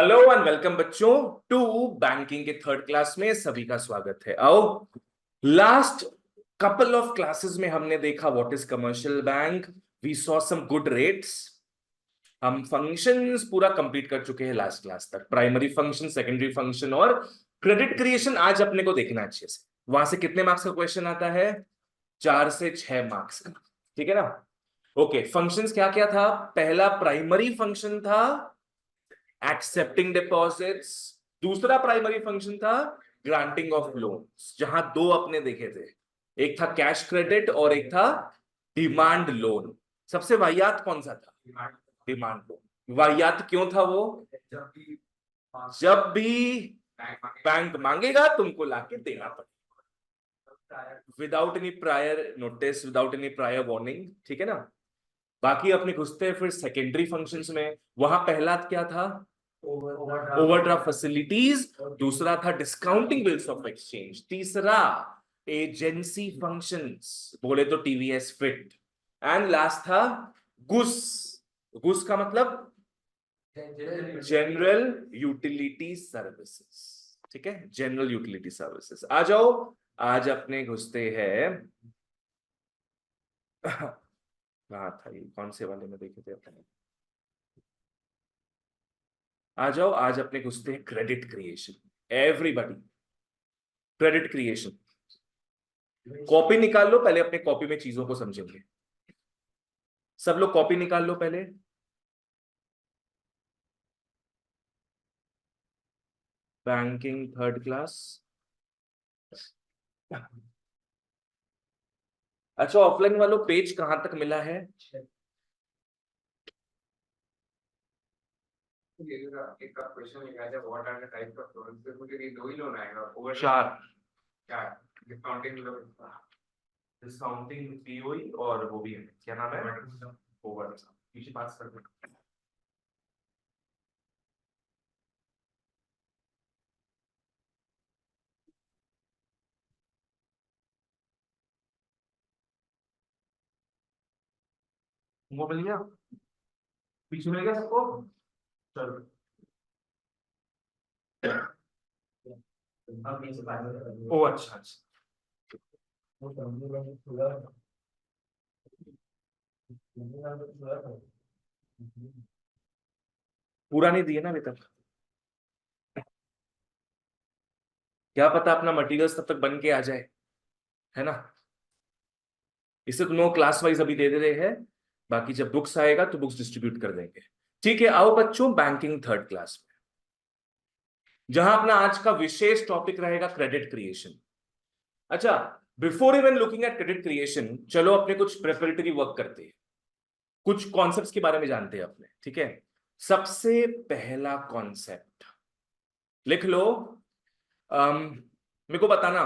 Hello and welcome बच्चों to banking के third class में सभी का स्वागत है। आओ, लास्ट कपल ऑफ क्लासेस में हमने देखा what is commercial bank. We saw some good rates. हम फंक्शंस पूरा कंप्लीट कर चुके हैं लास्ट क्लास तक, प्राइमरी फंक्शन, सेकेंडरी फंक्शन और क्रेडिट क्रिएशन आज अपने को देखना अच्छे से। वहां से कितने मार्क्स का क्वेश्चन आता है? 4 से 6 मार्क्स का। ठीक है ना? ओके, फंक्शंस क्या क्या था? पहला प्राइमरी फंक्शन था एक्सेप्टिंग डिपॉजिट्स। दूसरा प्राइमरी फंक्शन था ग्रांटिंग ऑफ लोन्स, जहां दो अपने देखे थे, एक था कैश क्रेडिट और एक था डिमांड लोन। सबसे वाहियात कौन सा था? Demand loan. वाहियात क्यों था वो? जब भी बैंक मांगेगा तुमको लाके देना पड़ेगा, without any prior notice, without any prior warning. ठीक है ना? बाकी अपने घुसते हैं फिर सेकेंडरी फंक्शंस में। वहां पहला क्या था? Overdraft facilities. दूसरा था डिस्काउंटिंग बिल्स ऑफ एक्सचेंज। तीसरा एजेंसी फंक्शंस, बोले तो टीवीएस फिट। एंड लास्ट था गुस। गुस का मतलब जनरल यूटिलिटी सर्विसेज। ठीक है, जनरल यूटिलिटी सर्विसेज। आ जाओ, आज अपने घुसते हैं कहा था ये, कौन से वाले में देखे थे अपने? आ जाओ, आज अपने घुसते हैं credit creation. Everybody, credit creation. Copy निकाल लो पहले, अपने कॉपी में चीजों को समझेंगे। सब लोग कॉपी निकाल लो पहले। Banking third class. अच्छा, ऑफलाइन वालों पेज कहां तक मिला है? एक क्वेश्चन लिखा है, what are the types of loans? तो मुझे ये दो ही लोन आएगा, ओवर 4। क्या डिस्काउंटिंग लोन, डिस्काउंटिंग पीओई और वो भी है, क्या नाम है? ओवर। पीछे पास कर दो। वो मिल गया? पीछे मिल गया सबको? चलो। ओ अच्छा अच्छा। पूरा नहीं दिए ना अभी तक। क्या पता अपना मटेरियल्स तब तक बन के आ जाए, है ना? इसे तो नो क्लास वाइज अभी दे दे रहे हैं, बाकी जब बुक्स आएगा तो बुक्स डिस्ट्रीब्यूट कर देंगे। ठीक है, आओ बच्चों बैंकिंग थर्ड क्लास में, जहां अपना आज का विशेष टॉपिक रहेगा क्रेडिट क्रिएशन। अच्छा, before even looking at credit creation, चलो अपने कुछ प्रिपरेटरी वर्क करते हैं, कुछ कॉन्सेप्ट्स के बारे में जानते हैं अपने। ठीक है, सबसे पहला कॉन्सेप्ट लिख लो। मेरे को बताना,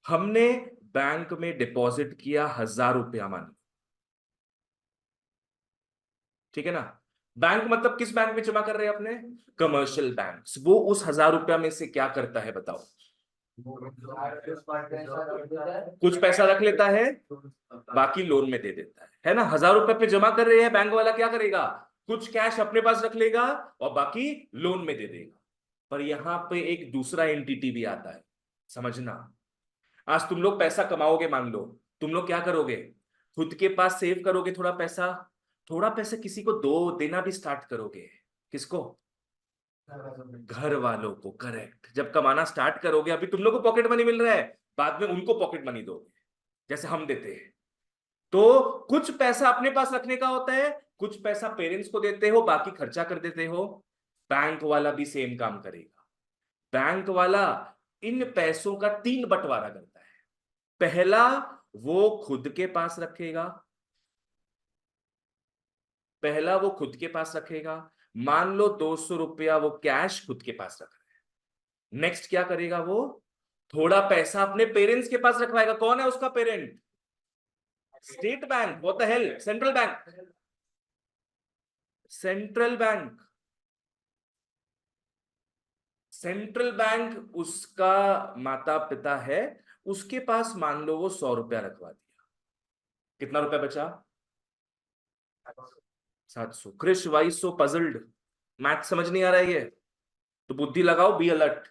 हमने बैंक में डिपॉजिट किया 1,000 रुपया मान। ठीक है ना? बैंक मतलब किस बैंक में जमा कर रहे हैं अपने? Commercial banks. वो उस 1,000 रुपया में से क्या करता है बताओ? कुछ पैसा रख लेता है, बाकी लोन में दे देता है ना? 1,000 रुपए पे जमा कर रहे हैं, बैंक वाला क्या करेगा? कुछ कैश अपने पास रख लेगा और बाकी लोन में दे देगा। पर यहां पे एक दूसरा एंटिटी भी आता है, समझना। आज तुम लोग पैसा कमाओगे, मान लो, तुम लोग क्या करोगे? खुद के पास सेव करोगे थोड़ा पैसा, थोड़ा पैसा किसी को दो देना भी स्टार्ट करोगे। किसको? घर वालों को। करेक्ट। जब कमाना स्टार्ट करोगे, अभी तुम लोग को पॉकेट मनी मिल रहा है, बाद में उनको पॉकेट मनी दोगे, जैसे हम देते हैं। तो कुछ पैसा अपने पास रखने का होता है, कुछ पैसा पेरेंट्स को देते हो, बाकी खर्चा कर देते हो। बैंक वाला भी सेम काम करेगा। बैंक वाला इन पैसों का 3 बंटवारा करता है। पहला, वो खुद के पास रखेगा। पहला वो खुद के पास रखेगा। मान लो 200 रुपया वो कैश खुद के पास रख रहा है। नेक्स्ट क्या करेगा वो? थोड़ा पैसा अपने पेरेंट्स के पास रखवाएगा। कौन है उसका parent? State bank. What the hell, central bank. Central bank. Central bank उसका माता पिता है, उसके पास मान लो वो 100 रुपया रखवा दिया। कितना रुपया बचा? 700। क्रिश वाई सो पजल्ड? मैथ समझ नहीं आ रहा है ये तो बुद्धि लगाओ, बी अलर्ट।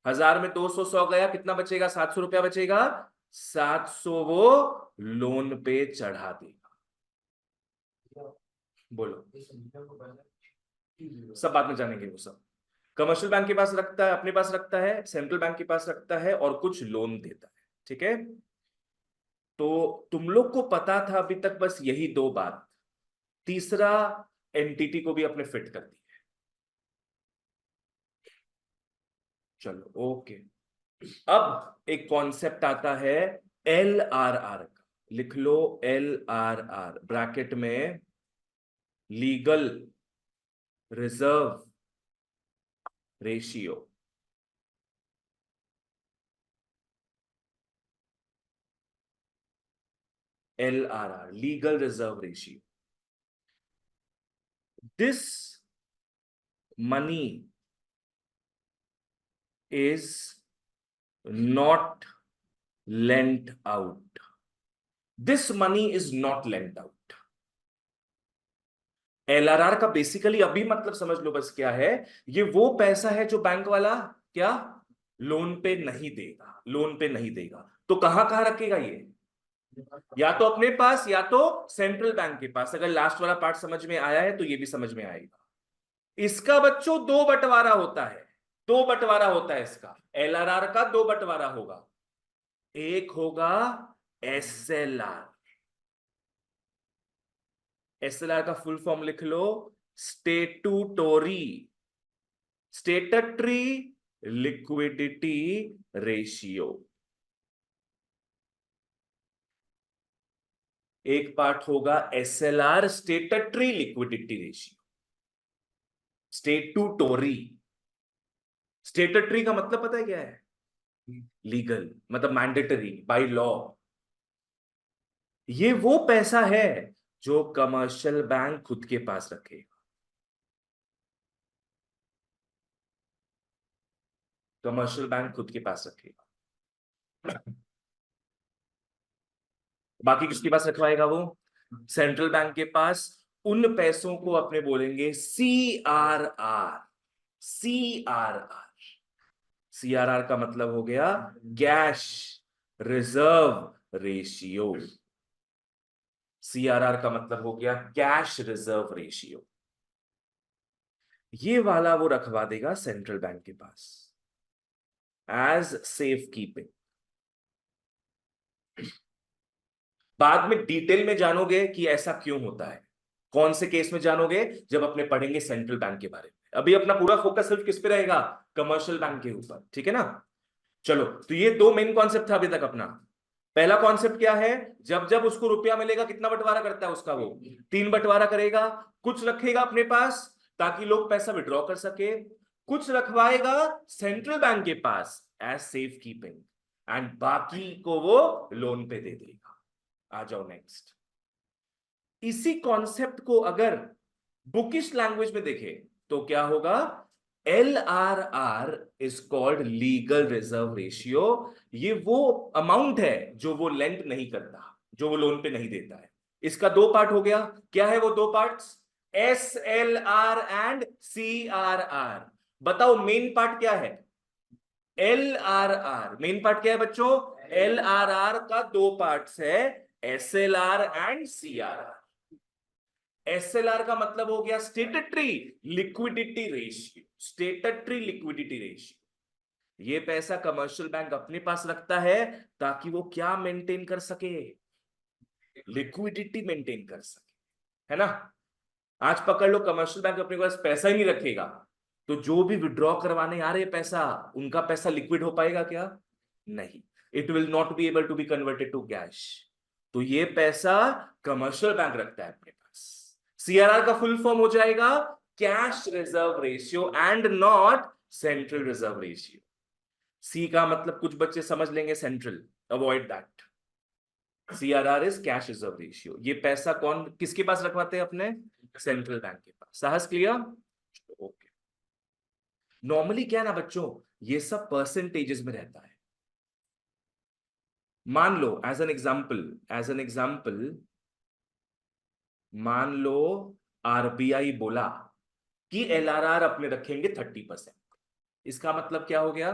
1000 में 200 100 गया, कितना बचेगा? 700 रुपया बचेगा। 700 वो लोन पे चढ़ा देगा। बोलो, सब बाद में जानेंगे वो सब। कमर्शियल बैंक के पास रखता है, अपने पास रखता है, सेंट्रल बैंक के पास रखता है और कुछ लोन देता है। ठीक है, तो तुम लोग को पता था अभी तक बस यही दो बात। तीसरा एंटिटी को भी अपने फिट कर दी है। चलो ओके, अब एक कॉन्सेप्ट आता है LRR का। लिख लो LRR ब्रैकेट में, legal reserve ratio. LRR legal reserve ratio. This money is not lent out. This money is not lent out. LRR का बेसिकली अभी मतलब समझ लो बस क्या है, ये वो पैसा है जो बैंक वाला क्या लोन पे नहीं देगा, लोन पे नहीं देगा। तो कहां कहां रखेगा ये? या तो अपने पास या तो सेंट्रल बैंक के पास। अगर लास्ट वाला पार्ट समझ में आया है तो ये भी समझ में आएगा। इसका बच्चों दो बंटवारा होता है, दो बंटवारा होता है इसका। LRR का दो बंटवारा होगा। एक होगा SLR। SLR का फुल फॉर्म लिख लो, स्टेटूटोरी स्टेटट्री लिक्विडिटी रेशियो। एक पार्ट होगा SLR स्टेटट्री लिक्विडिटी रेशियो। स्टेटूटोरी, स्टेटट्री का मतलब पता है क्या है? लीगल, मतलब मैंडेटरी बाय लॉ। ये वो पैसा है जो कमर्शियल बैंक खुद के पास रखेगा। कमर्शियल बैंक खुद के पास रखेगा। बाकी किसके पास रखवाएगा वो? सेंट्रल बैंक के पास। उन पैसों को अपने बोलेंगे CRR। CRR, CRR का मतलब हो गया कैश रिजर्व रेशियो। CRR का मतलब हो गया कैश रिजर्व रेशियो। ये वाला वो रखवा देगा सेंट्रल बैंक के पास एज सेफ कीपिंग। बाद में डिटेल में जानोगे कि ऐसा क्यों होता है। कौन से केस में जानोगे? जब अपने पढ़ेंगे सेंट्रल बैंक के बारे में। अभी अपना पूरा फोकस सिर्फ किस पे रहेगा? कमर्शियल बैंक के ऊपर। ठीक है ना? चलो, तो ये दो मेन कॉन्सेप्ट था अभी तक अपना। पहला कॉन्सेप्ट क्या है? जब जब उसको रुपया मिलेगा कितना बंटवारा करता है उसका? वो 3 बंटवारा करेगा। कुछ रखेगा अपने पास ताकि लोग पैसा विड्रॉ कर सके, कुछ रखवाएगा सेंट्रल बैंक के पास एज सेफ कीपिंग, एंड बाकी को वो लोन पे दे देगा। आ जाओ नेक्स्ट। इसी कॉन्सेप्ट को अगर बुकिश लैंग्वेज में देखें तो क्या होगा? LRR is called legal reserve ratio. ये वो अमाउंट है जो वो लेंड नहीं करता, जो वो लोन पे नहीं देता है। इसका दो पार्ट हो गया। क्या है वो दो पार्ट्स? SLR and CRR। बताओ मेन पार्ट क्या है? LRR मेन पार्ट क्या है बच्चों? LRR का दो पार्ट्स है, SLR एंड CRR। SLR का मतलब हो गया स्टेटट्री लिक्विडिटी रेशियो। स्टेटट्री लिक्विडिटी रेशियो, ये पैसा कमर्शियल बैंक अपने पास रखता है ताकि वो क्या मेंटेन कर सके? लिक्विडिटी मेंटेन कर सके, है ना? आज पकड़ लो, कमर्शियल बैंक अपने पास पैसा ही नहीं रखेगा तो जो भी विड्रॉ करवाने आ रहे पैसा, उनका पैसा लिक्विड हो पाएगा क्या? नहीं। It will not be able to be converted to cash. तो ये पैसा कमर्शियल बैंक रखता है अपने पास। CRR का फुल फॉर्म हो जाएगा cash reserve ratio and not central reserve ratio. C का मतलब कुछ बच्चे समझ लेंगे central, avoid that. CRR is cash reserve ratio. ये पैसा कौन किसके पास रखवाते हैं? अपने सेंट्रल बैंक के पास। साहस क्लियर? ओके। नॉर्मली क्या है ना बच्चों, ये सब परसेंटेजेस में रहता है। मान लो एज एन एग्जाम्पल, मान लो RBI बोला कि LRR अपने रखेंगे 30%। इसका मतलब क्या हो गया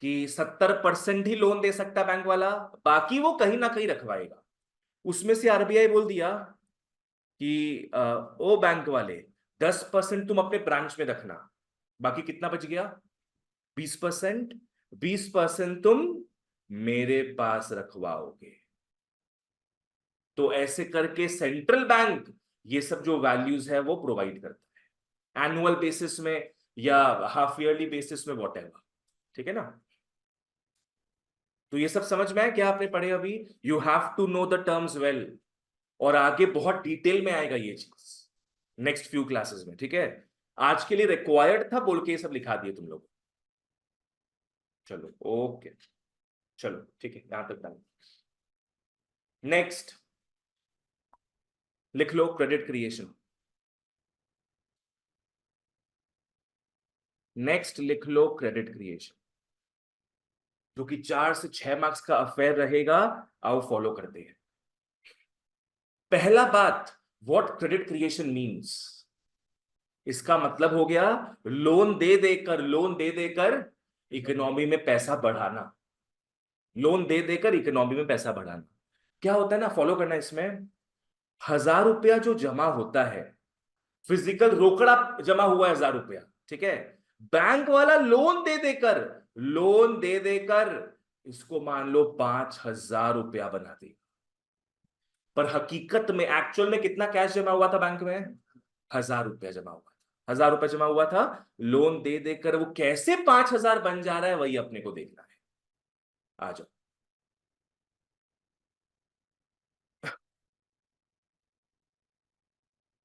कि 70% ही लोन दे सकता बैंक वाला, बाकी वो कहीं ना कहीं रखवाएगा। उसमें से RBI बोल दिया कि ओ बैंक वाले 10% तुम अपने ब्रांच में रखना, बाकी कितना बच गया? 20%। 20% तुम मेरे पास रखवाओगे। तो ऐसे करके सेंट्रल बैंक ये सब जो वैल्यूज है वो प्रोवाइड करता है, एनुअल बेसिस में या हाफ ईयरली बेसिस में, वॉट एवर। ठीक है ना? तो ये सब समझ में आया क्या आपने पढ़े अभी? You have to know the terms well, और आगे बहुत डिटेल में आएगा ये चीज नेक्स्ट फ्यू क्लासेस में। ठीक है? आज के लिए रिक्वायर्ड था बोल के ये सब लिखा दिए तुम लोग। चलो ओके, चलो ठीक है, यहां तक डन। नेक्स्ट लिख लो क्रेडिट क्रिएशन। नेक्स्ट लिख लो क्रेडिट क्रिएशन, जो कि 4 से 6 मार्क्स का अफेयर रहेगा। आओ फॉलो करते हैं। पहला बात, व्हाट क्रेडिट क्रिएशन मींस। इसका मतलब हो गया लोन दे देकर इकोनॉमी में पैसा बढ़ाना। लोन दे देकर इकोनॉमी में पैसा बढ़ाना क्या होता है ना, फॉलो करना इसमें। 1,000 रुपया जो जमा होता है, फिजिकल रोकड़ा जमा हुआ है 1,000 रुपया, ठीक है, बैंक वाला लोन दे देकर इसको मान लो 5,000 रुपया बना दे। पर हकीकत में एक्चुअल में कितना कैश जमा हुआ था बैंक में? 1,000 रुपया जमा हुआ था। 1,000 रुपया जमा हुआ था, लोन दे देकर वो कैसे 5,000 बन जा रहा है वही अपने को देखना है। आ जाओ।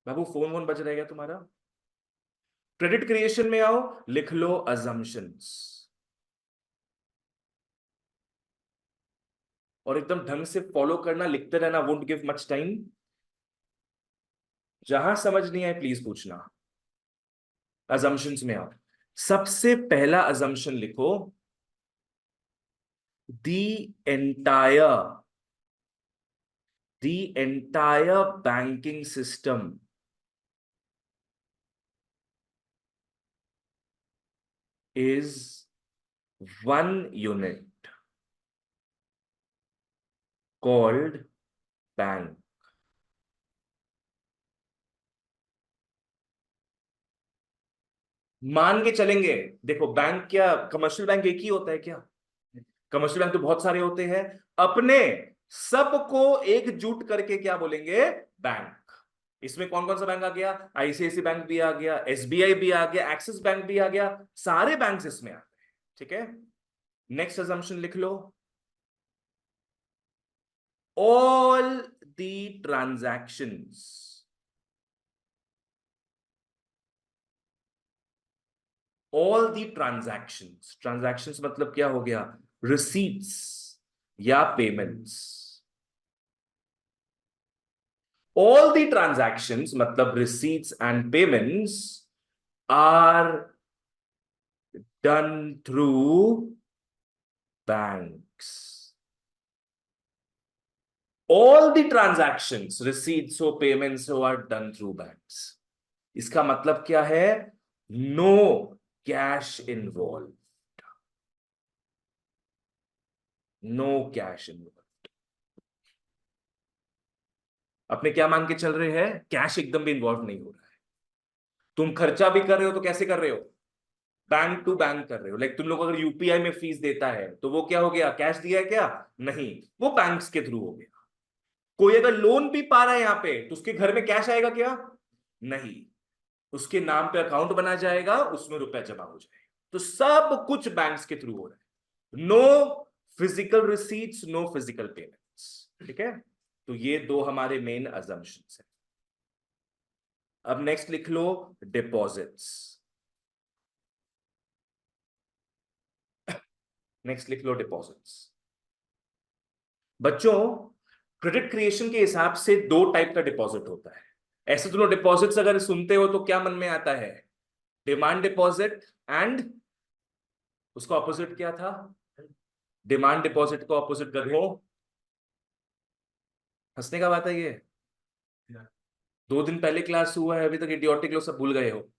बाबू फोन वोन बज रहेगा तुम्हारा? क्रेडिट क्रिएशन में आओ, लिख लो अजम्पशंस, और एकदम ढंग से फॉलो करना, लिखते रहना, वोंट गिव मच टाइम। जहां समझ नहीं आए प्लीज पूछना। अजम्पशंस में आओ, सबसे पहला अजम्पशन लिखो, the entire banking system is one unit called bank. मान के चलेंगे, देखो बैंक क्या, कमर्शियल बैंक एक ही होता है क्या? कमर्शियल बैंक तो बहुत सारे होते हैं। अपने सबको एकजुट करके क्या बोलेंगे? बैंक। इसमें कौन कौन सा बैंक आ गया? ICICI बैंक भी आ गया, SBI भी आ गया, एक्सिस बैंक भी आ गया, सारे बैंक इसमें आते हैं। ठीक है? नेक्स्ट अजम्पशन लिख लो, ऑल द ट्रांजैक्शंस ट्रांजैक्शंस मतलब क्या हो गया? रिसीट्स या पेमेंट्स। ऑल द ट्रांजैक्शंस मतलब receipts and payments are done through banks. All the transactions, receipts हो पेमेंट्स हो, आर डन थ्रू बैंक्स। इसका मतलब क्या है? No cash involve, no cash involve. अपने क्या मान के चल रहे हैं? कैश एकदम भी इन्वॉल्व नहीं हो रहा है। तुम खर्चा भी कर रहे हो तो कैसे कर रहे हो? बैंक टू बैंक कर रहे हो। लाइक तुम लोग अगर UPI में फीस देता है तो वो क्या हो गया? कैश दिया है क्या? नहीं, वो बैंक्स के थ्रू हो गया। कोई अगर लोन भी पा रहा है यहां पे तो उसके घर में कैश आएगा क्या? नहीं, उसके नाम पे अकाउंट बना जाएगा, उसमें रुपया जमा हो जाएगा। तो सब कुछ बैंक्स के थ्रू हो रहा है। No physical receipts, no physical payments. ठीक है? तो ये दो हमारे मेन अजम्पशंस है। अब नेक्स्ट लिख लो डिपॉजिट्स। नेक्स्ट लिख लो डिपॉजिट्स। बच्चों, क्रेडिट क्रिएशन के हिसाब से दो टाइप का डिपॉजिट होता है। ऐसे तुम लोग डिपॉजिट्स अगर सुनते हो तो क्या मन में आता है? डिमांड डिपॉजिट एंड उसका ऑपोजिट क्या था? डिमांड डिपॉजिट को ऑपोजिट कर दो। हंसने का बात है ये? 2 दिन पहले क्लास हुआ है, अभी तक इडियोटिक लोग सब भूल गए हो।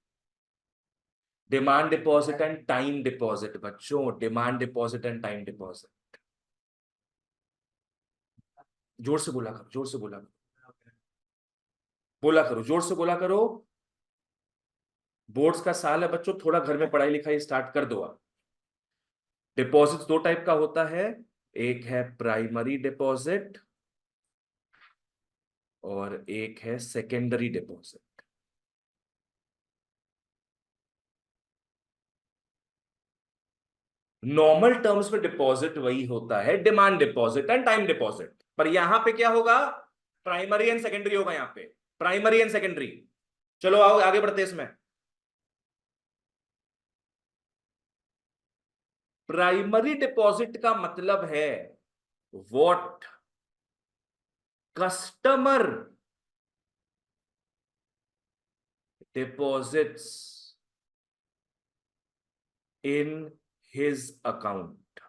Demand deposit and time deposit बच्चों, demand deposit and time deposit. जोर से बोला करो, जोर से बोला करो, बोला करो, जोर से बोला करो। बोर्ड्स का साल है बच्चों, थोड़ा घर में पढ़ाई लिखाई स्टार्ट कर दो आप। डिपॉजिट 2 टाइप का होता है, एक है प्राइमरी डिपॉजिट और एक है सेकेंडरी डिपॉजिट। नॉर्मल टर्म्स में डिपॉजिट वही होता है, demand deposit and time deposit, पर यहां पे क्या होगा, प्राइमरी एंड सेकेंडरी होगा यहां पे, प्राइमरी एंड सेकेंडरी। चलो आओ आगे बढ़ते इसमें। प्राइमरी डिपॉजिट का मतलब है what customer deposits in his account.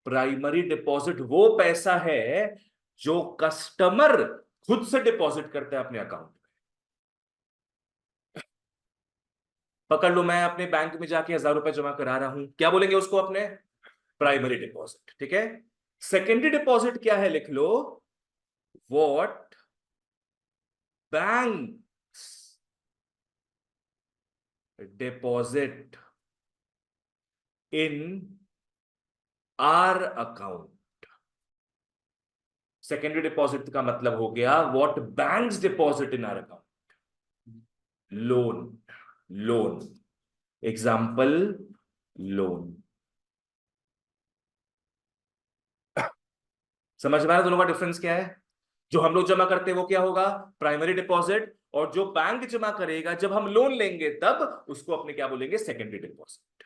Primary deposit वो पैसा है जो कस्टमर खुद से डिपॉजिट करता है अपने अकाउंट। पकड़ लो, मैं अपने बैंक में जाके 1,000 रुपए जमा करा रहा हूं, क्या बोलेंगे उसको अपने, प्राइमरी डिपॉजिट, ठीक है। सेकेंडरी डिपॉजिट क्या है, लिख लो, what banks deposit in our account. Secondary deposit का मतलब हो गया what banks deposit in our account. Loan, loan, example loan. समझ में आया दोनों का डिफरेंस क्या है। जो हम लोग जमा करते हैं वो क्या होगा, प्राइमरी डिपॉजिट, और जो बैंक जमा करेगा जब हम लोन लेंगे तब, उसको अपने क्या बोलेंगे, सेकेंडरी डिपॉजिट।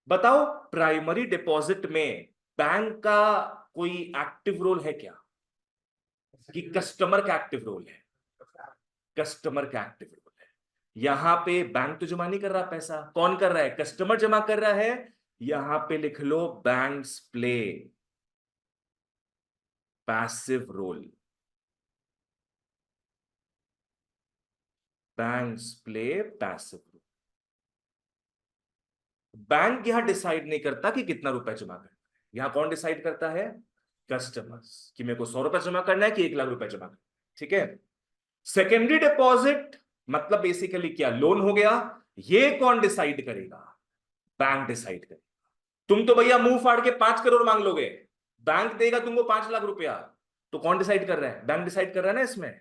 बताओ प्राइमरी डिपॉजिट में बैंक का कोई एक्टिव रोल है क्या, कि कस्टमर का एक्टिव रोल है, कस्टमर का एक्टिव रोल है। यहां पे बैंक तो जमा नहीं कर रहा पैसा, कौन कर रहा है, कस्टमर जमा कर रहा है। यहां पे लिख लो banks play passive role, banks play passive role. Bank यहां डिसाइड नहीं करता कि कितना रुपए जमा करना है, यहां कौन डिसाइड करता है, कस्टमर्स, कि मेरे को 100 रुपए जमा करना है कि 1,00,000 रुपए जमा करना है, ठीक है। सेकेंडरी डिपॉजिट मतलब बेसिकली क्या, लोन हो गया, ये कौन डिसाइड करेगा, बैंक डिसाइड करेगा। तुम तो भैया मुंह फाड़ के 5 करोड़ मांग लोगे, बैंक देगा तुमको 5 लाख रुपया, तो कौन डिसाइड कर रहा है, बैंक डिसाइड कर रहा है ना इसमें।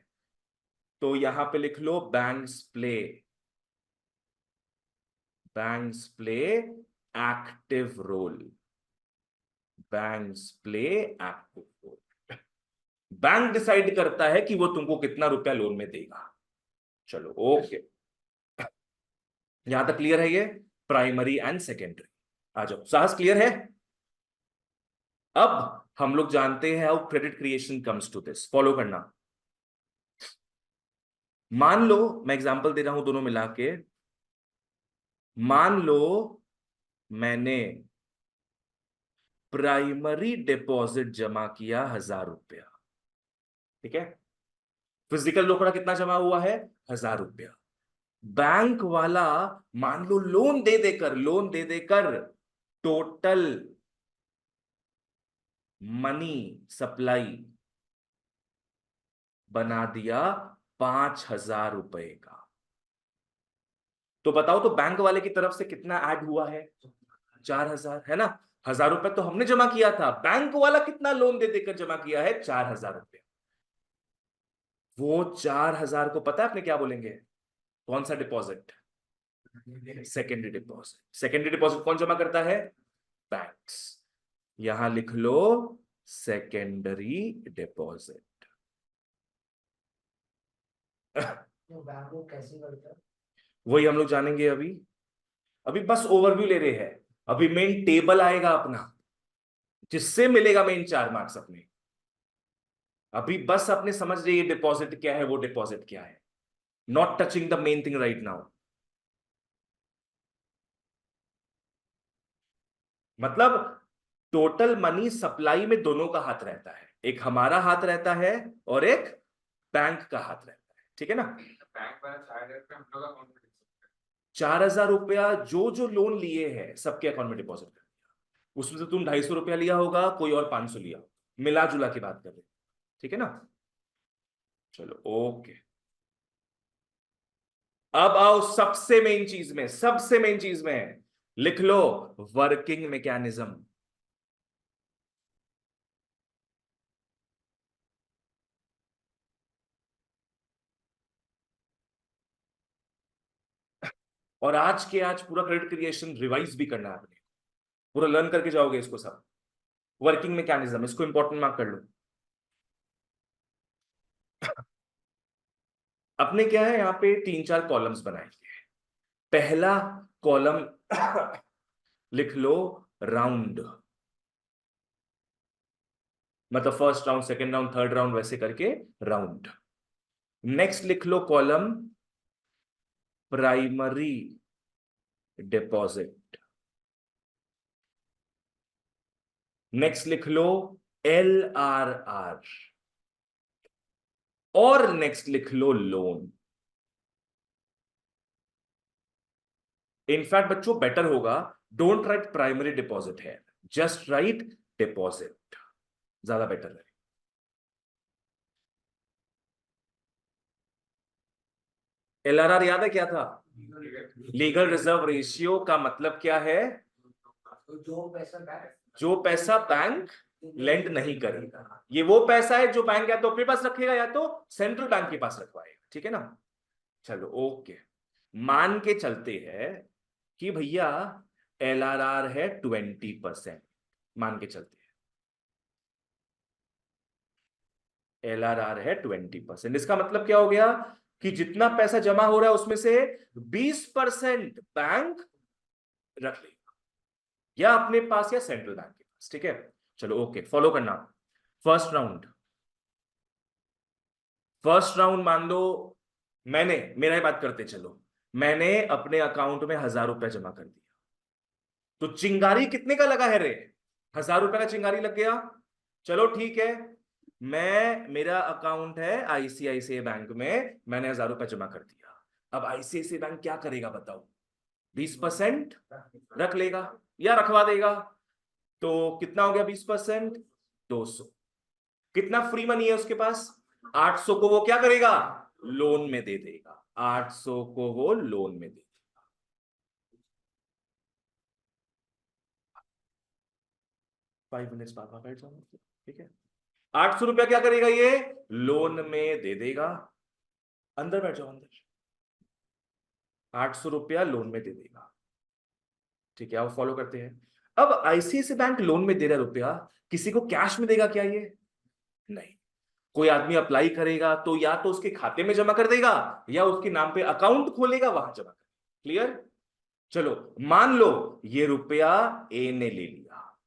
तो यहां पे लिख लो banks play, banks play active role, banks play active role. Bank decide करता है कि वो तुमको कितना रुपया लोन में देगा। चलो ओके, यहां तक क्लियर है ये, प्राइमरी एंड सेकेंडरी। आ जाओ, साहस क्लियर है। अब हम लोग जानते हैं how credit creation comes to this, follow करना। मान लो, मैं एग्जांपल दे रहा हूं दोनों मिला के, मान लो मैंने प्राइमरी डिपॉजिट जमा किया 1,000 रुपया, ठीक है। फिजिकल रोकड़ा कितना जमा हुआ है, 1,000 रुपया। बैंक वाला मान लो लोन दे देकर, लोन दे देकर टोटल मनी सप्लाई बना दिया 5,000 रुपए का। तो बताओ, तो बैंक वाले की तरफ से कितना ऐड हुआ है, 4,000 है ना। 1,000 रुपए तो हमने जमा किया था, बैंक वाला कितना लोन दे देकर जमा किया है, 4,000 रुपए। वो 4,000 को पता है अपने क्या बोलेंगे, कौन सा deposit, secondary deposit. Secondary deposit कौन जमा करता है, बैंक्स। यहां लिख लो सेकेंडरी डिपॉजिट। तो बैंक को कैसे करता है? वही हम लोग जानेंगे अभी, अभी बस ओवरव्यू ले रहे हैं। अभी मेन टेबल आएगा अपना, जिससे मिलेगा मेन 4 मार्क्स अपने। अभी बस अपने समझ रही है डिपॉजिट क्या है, वो डिपॉजिट क्या है, not touching the main thing right now. मतलब टोटल मनी सप्लाई में दोनों का हाथ रहता है, एक हमारा हाथ रहता है और एक बैंक का हाथ रहता है, ठीक है ना। बैंक वाला 4,000 रुपये हम लोग अकाउंट में देख सकते हैं। 4,000 रुपया जो जो लोन लिए हैं सबके अकाउंट में डिपॉजिट कर दिया। उसमें से तुम 250 रुपया लिया होगा, कोई और 500 लिया, मिला जुला की बात कर रहे हैं, ठीक है ना। चलो ओके, अब आओ सबसे मेन चीज में, सबसे मेन चीज में लिख लो वर्किंग मैकेनिज्म। और आज के आज पूरा क्रेडिट क्रिएशन रिवाइज भी करना है आपने, पूरा लर्न करके जाओगे इसको सब। वर्किंग मैकेनिज्म, इसको इंपॉर्टेंट मार्क कर लो। अपने क्या है, यहाँ पे 3-4 कॉलम्स बनाएंगे। पहला कॉलम लिख लो राउंड, मतलब first round, second round, third round, वैसे करके राउंड। नेक्स्ट लिख लो कॉलम प्राइमरी डिपॉजिट। नेक्स्ट लिख लो LRR, और नेक्स्ट लिख लो लोन। इनफैक्ट बच्चों बेटर होगा डोंट राइट प्राइमरी डिपॉजिट है, जस्ट राइट डिपॉजिट, ज्यादा बेटर है। LRR याद है क्या था? लीगल रिजर्व रेशियो का मतलब क्या है? तो जो पैसा बैंक लेंड नहीं करेगा, ये वो पैसा है जो बैंक या तो अपने पास रखेगा या तो सेंट्रल बैंक के पास रखवाएगा, ठीक है ना। चलो ओके, मान के चलते हैं कि भैया LRR है 20%, मान के चलते हैं LRR है 20%। इसका मतलब क्या हो गया कि जितना पैसा जमा हो रहा है उसमें से 20% बैंक रख लेगा, या अपने पास या सेंट्रल बैंक के पास, ठीक है। चलो ओके, फॉलो करना। फर्स्ट राउंड, मान लो मैंने, मेरा ही बात करते चलो, मैंने अपने अकाउंट में 1,000 रुपया जमा कर दिया, तो चिंगारी कितने का लगा है रे? 1,000 रुपए का चिंगारी लग गया। चलो ठीक है, मेरा अकाउंट है ICICI बैंक में, मैंने 1,000 रुपए जमा कर दिया। अब ICICI बैंक क्या करेगा बताओ? 20% रख लेगा या रखवा देगा। तो कितना हो गया 20%? 200। कितना फ्री मनी है उसके पास? 800 को वो क्या करेगा? लोन में दे देगा। 800 को वो लोन में दे देगा। 5 मिनट्स बाद बैठ जाऊंगा, ठीक है। 800 रुपया क्या करेगा ये? लोन में दे देगा। अंदर बैठ जाओ, अंदर। 800 रुपया लोन में दे देगा, ठीक है। आओ फॉलो करते हैं। अब ICICI बैंक लोन में दे रहा रुपया, किसी को कैश में देगा क्या ये? नहीं। कोई आदमी अप्लाई करेगा तो या तो उसके खाते में जमा कर देगा या उसके नाम पे अकाउंट खोलेगा, वहां जमा कर। क्लियर? चलो मान लो ये रुपया ए ने ले लिया,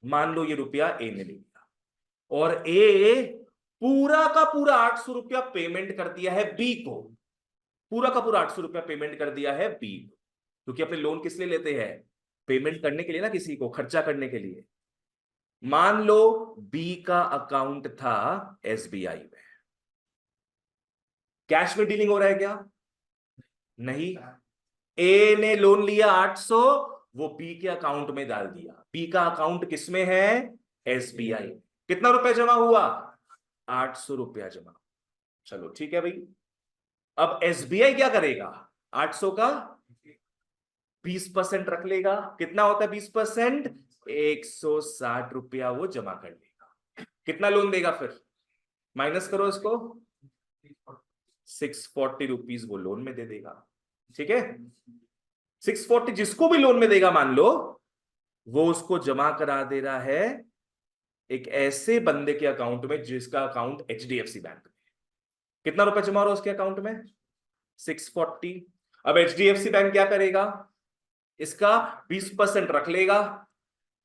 मान लो ये रुपया ए ने ले लिया, और ए पूरा का पूरा 800 रुपया पेमेंट कर दिया है बी को, पूरा का पूरा 800 रुपया पेमेंट कर दिया है बी को। क्योंकि अपने लोन किस लिए लेते हैं? पेमेंट करने के लिए ना, किसी को खर्चा करने के लिए। मान लो बी का अकाउंट था SBI में, कैश में डीलिंग हो रहा है क्या? नहीं। ए ने लोन लिया 800, वो बी के अकाउंट में डाल दिया। बी का अकाउंट किसमें है? SBI। कितना रुपया जमा हुआ? 800 रुपया जमा। चलो ठीक है भाई, अब SBI क्या करेगा? 800 का 20% रख लेगा। कितना होता है 20%? 160 रुपया वो जमा कर लेगा। कितना लोन देगा फिर? माइनस करो इसको, 640 रुपीज वो लोन में दे देगा, ठीक है। 640 जिसको भी लोन में देगा मान लो, वो उसको जमा करा दे रहा है एक ऐसे बंदे के अकाउंट में जिसका अकाउंट HDFC बैंक में। कितना रुपया जमा हो रहा है उसके अकाउंट में? 640। अब HDFC बैंक क्या करेगा? इसका 20% रख लेगा।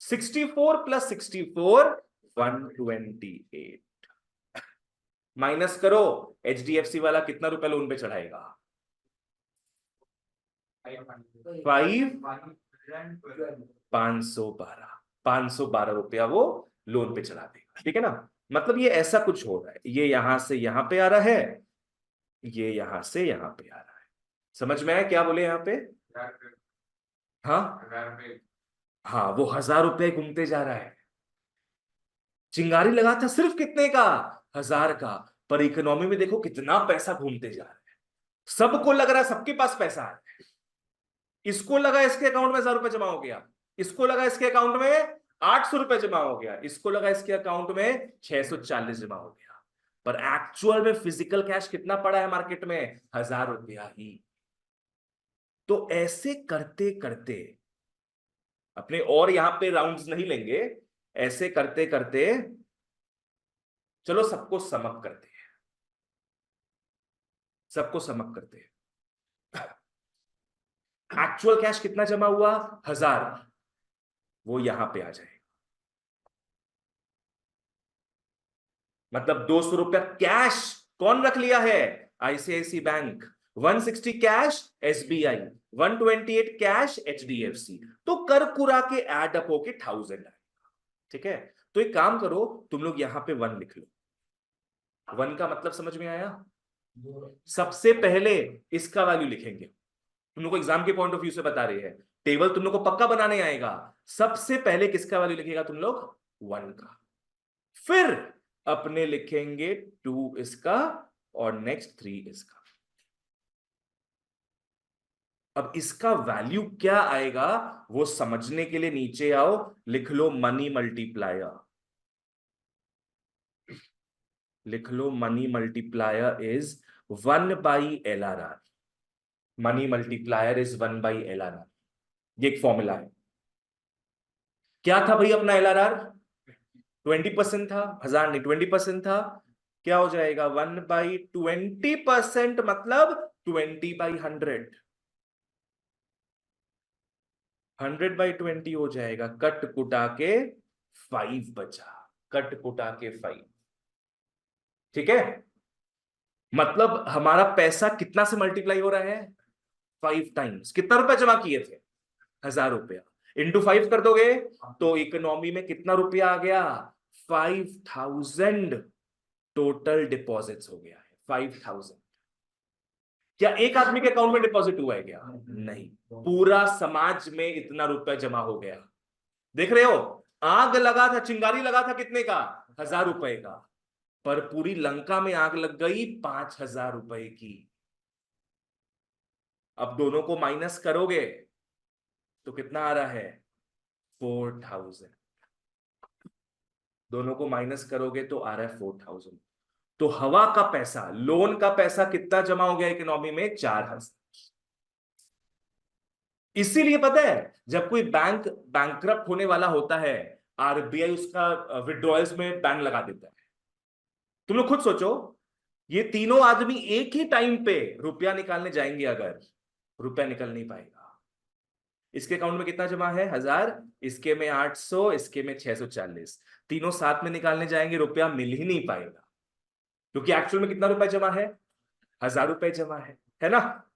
64 + 64 128। माइनस करो, HDFC वाला कितना रुपया लोन पे चढ़ाएगा? 512 रुपया वो लोन पे चढ़ा देगा, ठीक है ना। मतलब ये ऐसा कुछ हो रहा है, ये यहां से यहां पे आ रहा है, ये यहां से यहां पे आ रहा है। समझ में आया क्या बोले यहाँ पे? 1000 रुपये, हाँ 1000 रुपये। हाँ, वो 1000 रुपए घूमते जा रहा है। चिंगारी लगा था सिर्फ कितने का? 1000 का। पर इकोनॉमी में देखो कितना पैसा घूमते जा रहा है। सबको लग रहा है सबके पास पैसा है। इसको लगा इसके अकाउंट में 1000 रुपए जमा हो गया, इसको लगा इसके अकाउंट में 800 रुपए जमा हो गया, इसको लगा इसके अकाउंट में 640 जमा हो गया। पर एक्चुअल में फिजिकल कैश कितना पड़ा है मार्केट में? 1000 रुपया ही। तो ऐसे करते करते अपने, और यहां पे राउंड्स नहीं लेंगे, ऐसे करते करते चलो सबको समअप करते हैं, सबको समअप करते हैं। एक्चुअल कैश कितना जमा हुआ? 1000। वो यहां पे आ जाएगा, मतलब 200 रुपया कैश कौन रख लिया है? ICICI bank. 160 cash SBI, 128 cash HDFC. तो कर कुरा के एड अप होके 1000 आएगा। ठीक है, तो एक काम करो, तुम लोग यहां पे 1 लिख लो। 1 का मतलब समझ में आया? सबसे पहले इसका वैल्यू लिखेंगे। तुम लोग को एग्जाम के पॉइंट ऑफ व्यू से बता रहे हैं, टेबल तुम लोग को पक्का बनाने आएगा। सबसे पहले किसका वैल्यू लिखेगा तुम लोग? 1 का। फिर अपने लिखेंगे 2 इसका और नेक्स्ट 3 इसका। अब इसका वैल्यू क्या आएगा वो समझने के लिए नीचे आओ, लिख लो मनी मल्टीप्लायर। लिख लो money multiplier is 1/LRR। Money multiplier is 1/LRR। ये एक फॉर्मूला है। क्या था भाई अपना LRR? 20% था, 1000 नहीं 20% था। क्या हो जाएगा? 1/20% मतलब 20/100। 100/20 हो जाएगा, कट कुटा के 5 बचा, कट कुटा के 5। ठीक है, मतलब हमारा पैसा कितना से मल्टीप्लाई हो रहा है? 5 टाइम्स। कितना रुपया जमा किए थे? 1000 रुपया। इंटू 5 कर दोगे तो इकोनॉमी में कितना रुपया आ गया? 5000 टोटल डिपॉजिट्स हो गया है। 5000। क्या एक आदमी के अकाउंट में डिपॉजिट हुआ है क्या? नहीं, पूरा समाज में इतना रुपया जमा हो गया। देख रहे हो, आग लगा था, चिंगारी लगा था कितने का? 1000 रुपए का। पर पूरी लंका में आग लग गई 5000 रुपए की। अब दोनों को माइनस करोगे तो कितना आ रहा है? 4000। दोनों को माइनस करोगे तो आ रहा है 4000। तो हवा का पैसा, लोन का पैसा कितना जमा हो गया इकोनॉमी में? 4000। इसीलिए पता है, जब कोई बैंक बैंकरप्ट होने वाला होता है, आरबीआई उसका विड्रॉयल्स में बैन लगा देता है। तुम लोग खुद सोचो, ये तीनों आदमी एक ही टाइम पे रुपया निकालने जाएंगे, अगर रुपया निकल नहीं पाएगा। इसके अकाउंट में कितना जमा है? 1000, इसके में 800, इसके में 640। तीनों साथ में निकालने जाएंगे, रुपया मिल ही नहीं पाएगा, क्योंकि एक्चुअल में कितना रुपया जमा है? 1000 रुपए जमा है ना?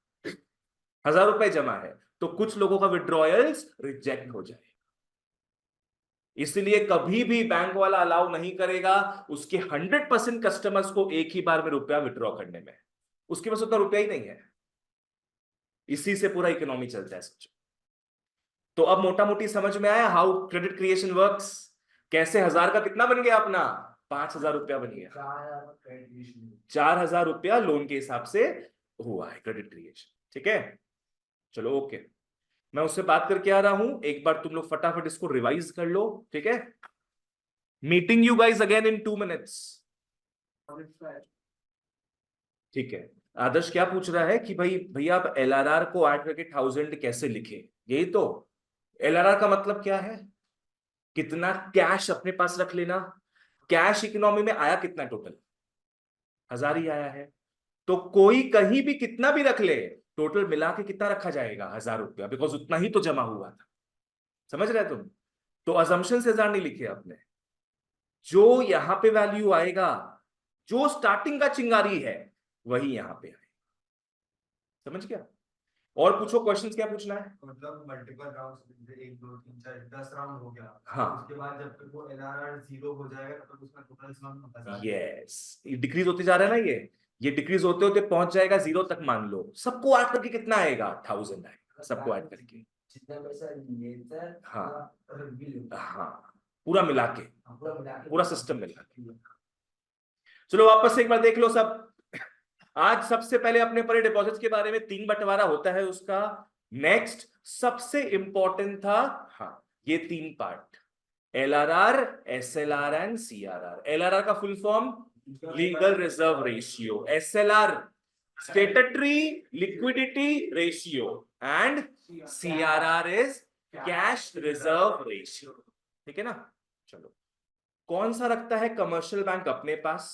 1000 रुपए जमा है, तो कुछ लोगों का विड्रॉयल्स रिजेक्ट हो जाए। इसलिए कभी भी बैंक वाला अलाउ नहीं करेगा उसके 100% कस्टमर्स को एक ही बार में रुपया विड्रॉ करने में। उसके पास उतना रुपया ही नहीं है। इसी से पूरा इकोनॉमी चलता है सोचो। तो अब मोटा मोटी समझ में आया हाउ क्रेडिट क्रिएशन वर्क्स। कैसे 1000 का कितना बन गया अपना? 5000 रुपया बन गया। 4000 रुपया लोन के हिसाब से हुआ है क्रेडिट क्रिएशन। ठीक है, चलो ओके, मैं उससे बात करके आ रहा हूं। एक बार तुम लोग फटाफट इसको रिवाइज कर लो। ठीक है, meeting you guys again in 2 minutes. ठीक है, आदर्श क्या पूछ रहा है कि भाई भैया आप LRR को ऐड करके 1000 कैसे लिखे? यही तो LRR का मतलब क्या है? कितना कैश अपने पास रख लेना। कैश इकोनॉमी में आया कितना टोटल? 1000 ही आया है। तो कोई कहीं भी कितना भी रख ले, टोटल मिला के कितना रखा जाएगा? 1000 रुपया, बिकॉज उतना ही तो जमा हुआ था। समझ रहे तुम? तो अजम्पशन से 1000 नहीं लिखे आपने। जो यहां पे वैल्यू आएगा, जो स्टार्टिंग का चिंगारी है, वही यहां पे आएगा। समझ गया? और पूछो क्वेश्चंस, क्या पूछना है? मतलब मल्टीपल राउंड्स, 1 2 3 4 10 राउंड हो गया। हाँ। उसके बाद जब तक वो एलआरआर 0 हो जाएगा तब तक उसका टोटल सम 1000। यस, डिक्रीज होते जा रहा है ना, ये डिक्रीज होते होते पहुंच जाएगा 0 तक, मान लो। सबको ऐड करके कितना आएगा? 1000 आएगा, सबको ऐड करके। जितना पैसा लेता है हाँ बिल हाँ, पूरा मिला के, पूरा पूरा सिस्टम मिला के। चलो वापस से एक बार देख लो सब। आज सबसे पहले अपने पढ़े डिपॉजिट्स के बारे में, 3 बंटवारा होता है उसका। नेक्स्ट सबसे इंपॉर्टेंट था, हाँ, ये 3 part, LRR, SLR and CRR. LRR का full form legal reserve ratio, SLR statutory liquidity ratio, and CRR is cash reserve ratio. ठीक है ना? चलो, कौन सा रखता है कमर्शियल बैंक अपने पास?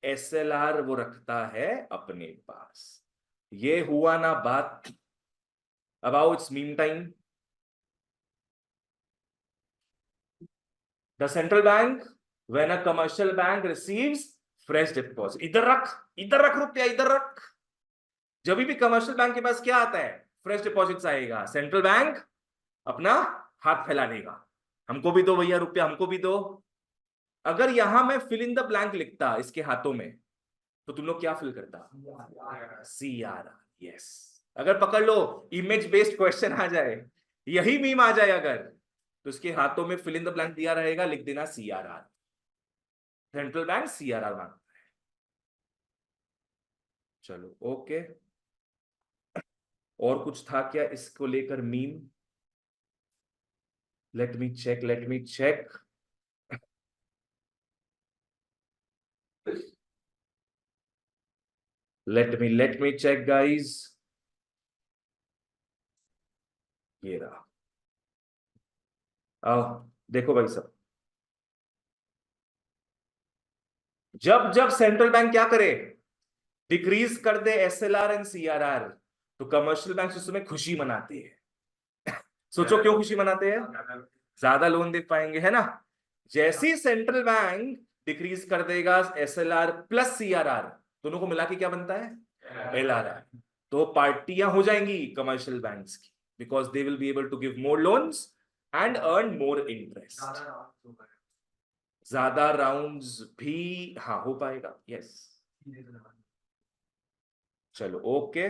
एसएलआर वो रखता है अपने पास। ये हुआ ना बात। About it's mean time. The central bank when a commercial bank receives fresh deposit, इधर रख, इधर रख रुपया, इधर रख। जब भी कमर्शियल बैंक के पास क्या आता है? फ्रेश डिपॉजिट्स आएगा, सेंट्रल बैंक अपना हाथ फैला देगा, हमको भी दो भैया रुपया, हमको भी दो। अगर यहां मैं फिल इन द ब्लैंक लिखता इसके हाथों में, तो तुम लोग क्या फिल करता? सीआरआर। यस, अगर पकड़ लो इमेज बेस्ड क्वेश्चन आ जाए, यही मीम आ जाए अगर, तो इसके हाथों में फिल इन द ब्लैंक दिया रहेगा, लिख देना सीआरआर। सेंट्रल बैंक सीआरआर मांगता है। चलो ओके, और कुछ था क्या इसको लेकर meme? Let me check, let me check. let me check guys। ये रहा, आओ देखो भाई साहब, जब जब सेंट्रल बैंक क्या करे? डिक्रीज कर दे एसएलआर एंड सीआरआर, तो कमर्शियल बैंक उस समय खुशी मनाते हैं। सोचो क्यों खुशी मनाते हैं? ज्यादा लोन दे पाएंगे, है ना? जैसे ही सेंट्रल बैंक डिक्रीज कर देगा एसएलआर प्लस सीआरआर, दोनों को मिला के क्या बनता है? एलआरआर। तो पार्टियां हो जाएंगी कमर्शियल बैंक्स की, because they will be able to give more loans and earn more interest. ज्यादा राउंड्स भी हाँ हो पाएगा। यस, चलो ओके,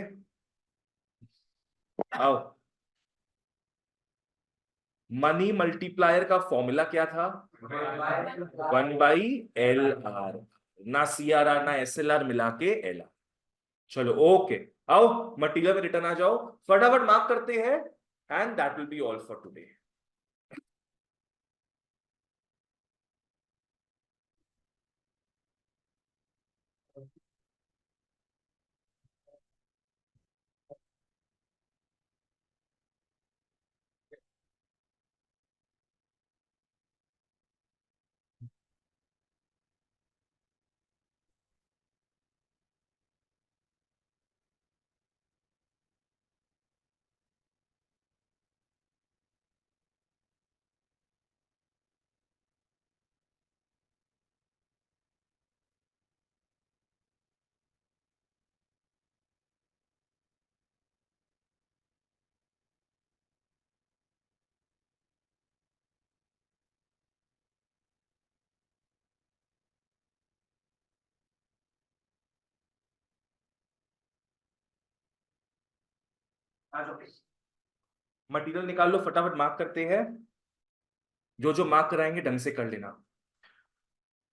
आओ। मनी मल्टीप्लायर का फॉर्मूला क्या था? 1/LR, ना सीआरआर ना एसएलआर, मिला के एलआर। चलो ओके, आओ मटीरियल में रिटर्न आ जाओ, फटाफट मार्क करते हैं, and that will be all for today. Material निकाल लो, फटाफट मार्क करते हैं। जो जो मार्क कराएंगे ढंग से कर लेना।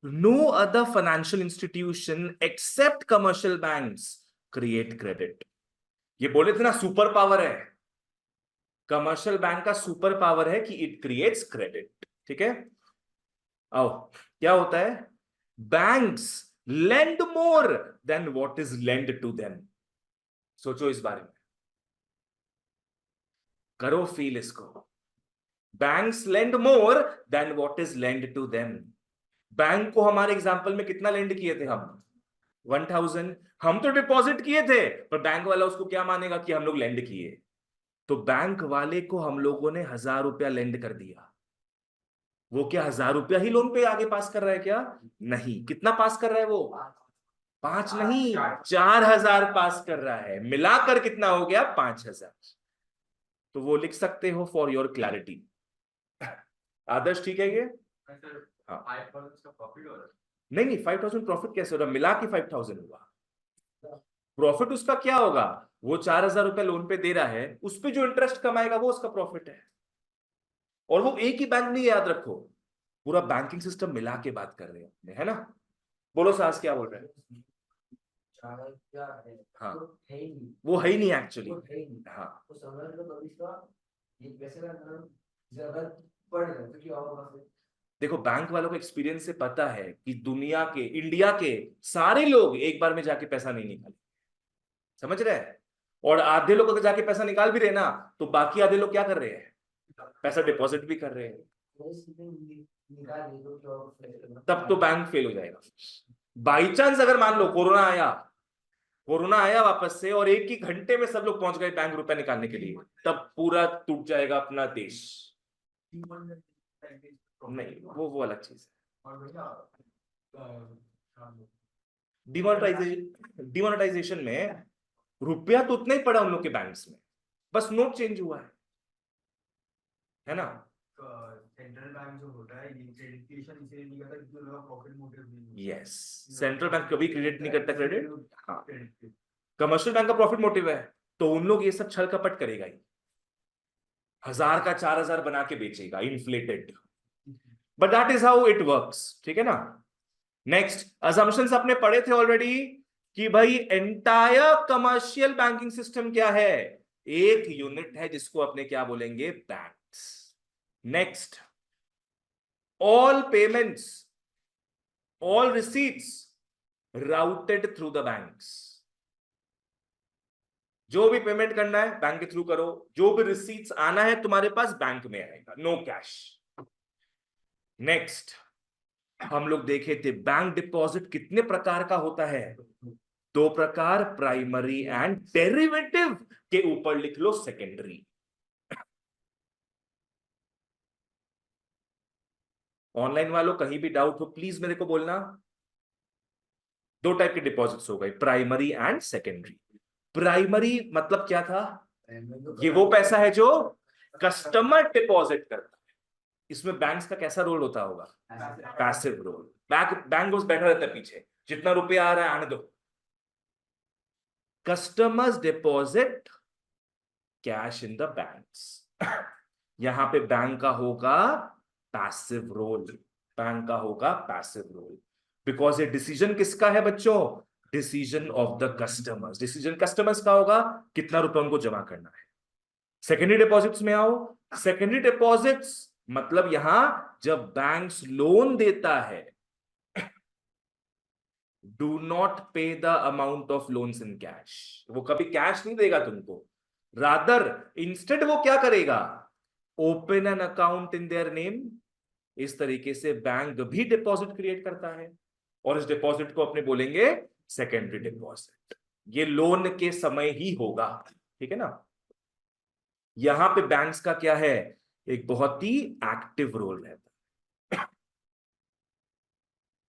No other financial institution except commercial banks create credit. ये बोले थे ना सुपर पावर है, कमर्शियल बैंक का सुपर पावर है कि इट क्रिएट्स क्रेडिट। ठीक है, आओ, क्या होता है? Banks lend more than what is lend to them. सोचो इस बारे में, करो फील इसको। Banks lend more than what is lend to them. Bank को हमारे एग्जांपल में कितना लेंड किए थे हम? 1000। हम तो डिपॉजिट किए थे, पर बैंक वाला उसको क्या मानेगा कि हम लोग लेंड किए? तो बैंक वाले को हम लोगों ने 1000 रुपया लेंड कर दिया। वो क्या 1000 रुपया ही लोन पे आगे पास कर रहा है क्या? नहीं, कितना पास कर रहा है वो? 5 नहीं, 4000 पास कर रहा है, मिलाकर कितना हो गया? 5000। तो वो लिख सकते हो फॉर योर क्लैरिटी। आदर्श ठीक है ये? हाँ। 5,000 का प्रॉफिट हो रहा है। नहीं नहीं, 5000 प्रॉफिट कैसे हो रहा? मिला के 5000 हुआ। प्रॉफिट उसका क्या होगा? वो 4000 रुपए लोन पे दे रहा है, उस पे जो इंटरेस्ट कमाएगा वो उसका प्रॉफिट है। और वो एक ही बैंक नहीं, याद रखो, पूरा बैंकिंग सिस्टम मिला के बात कर रहे हैं अपने, है ना? बोलो साहस, क्या बोल रहे हैं? हाँ, वो है ही नहीं एक्चुअली। हाँ, देखो बैंक वालों को एक्सपीरियंस से पता है कि दुनिया के, इंडिया के सारे लोग एक बार में जाके पैसा नहीं निकाले, समझ रहे हैं? और आधे लोग अगर जाके पैसा निकाल भी रहे ना, तो बाकी आधे लोग क्या कर रहे हैं? पैसा डिपॉजिट भी कर रहे हैं। तब तो बैंक फेल हो जाएगा। बाई चांस अगर मान लो कोरोना आया वापस से, और एक ही घंटे में सब लोग पहुंच गए बैंक रुपए निकालने के लिए, तब पूरा टूट जाएगा अपना देश। नहीं, वो अलग चीज है। डिमोनेटाइजेशन में रुपया तो उतना ही पड़ा उन लोग के बैंक्स में, बस नोट चेंज हुआ है ना? सेंट्रल बैंक जो होता है ये क्रेडिटेशन इसलिए नहीं करता क्योंकि उनका प्रॉफिट मोटिव नहीं है। यस, सेंट्रल बैंक कभी क्रेडिट नहीं करता क्रेडिट। हाँ, क्रेडिट कमर्शियल बैंक का प्रॉफिट मोटिव है, तो उन लोग ये सब छल कपट करेगा ही, 1000 का 4000 बना के बेचेगा inflated, but that is how it works. ठीक है ना? नेक्स्ट, असम्पशंस अपने पढ़े थे ऑलरेडी कि भाई एंटायर कमर्शियल बैंकिंग सिस्टम क्या है? एक यूनिट है जिसको अपने क्या बोलेंगे? Banks. Next, all payments, all receipts routed through the banks. जो भी पेमेंट करना है बैंक के थ्रू करो, जो भी रिसीट्स आना है तुम्हारे पास बैंक में आएगा, नो कैश। नेक्स्ट, हम लोग देखे थे बैंक डिपॉजिट कितने प्रकार का होता है? 2 प्रकार, प्राइमरी एंड डेरिवेटिव, के ऊपर लिख लो सेकेंडरी। ऑनलाइन वालों कहीं भी डाउट हो प्लीज मेरे को बोलना। 2 टाइप के डिपॉजिट्स हो गए, प्राइमरी एंड सेकेंडरी। प्राइमरी मतलब क्या था? ये वो पैसा है जो कस्टमर डिपॉजिट करता है। इसमें बैंक्स का कैसा रोल होता होगा? Passive role. बैंक बस बैठा रहता है पीछे, जितना रुपया आ रहा है आने दो। Customers deposit cash in the banks. यहां पे बैंक का होगा पैसिव रोल, बैंक का होगा पैसिव रोल, बिकॉज ये डिसीजन किसका है बच्चों? Decision of the customers. Decision customers का होगा कितना रुपए उनको जमा करना है। सेकेंडरी डिपॉजिट्स में आओ। सेकेंडरी डिपॉजिट्स मतलब यहां जब बैंक्स लोन देता है, डू नॉट पे the amount of loans in cash. वो कभी कैश नहीं देगा तुमको, रादर इंस्टेड वो क्या करेगा? Open an account in their name. इस तरीके से बैंक भी डिपॉजिट क्रिएट करता है, और इस डिपॉजिट को अपने बोलेंगे सेकेंडरी डिपॉजिट। ये लोन के समय ही होगा, ठीक है ना? यहां पे बैंक्स का क्या है? एक बहुत ही एक्टिव रोल रहता है।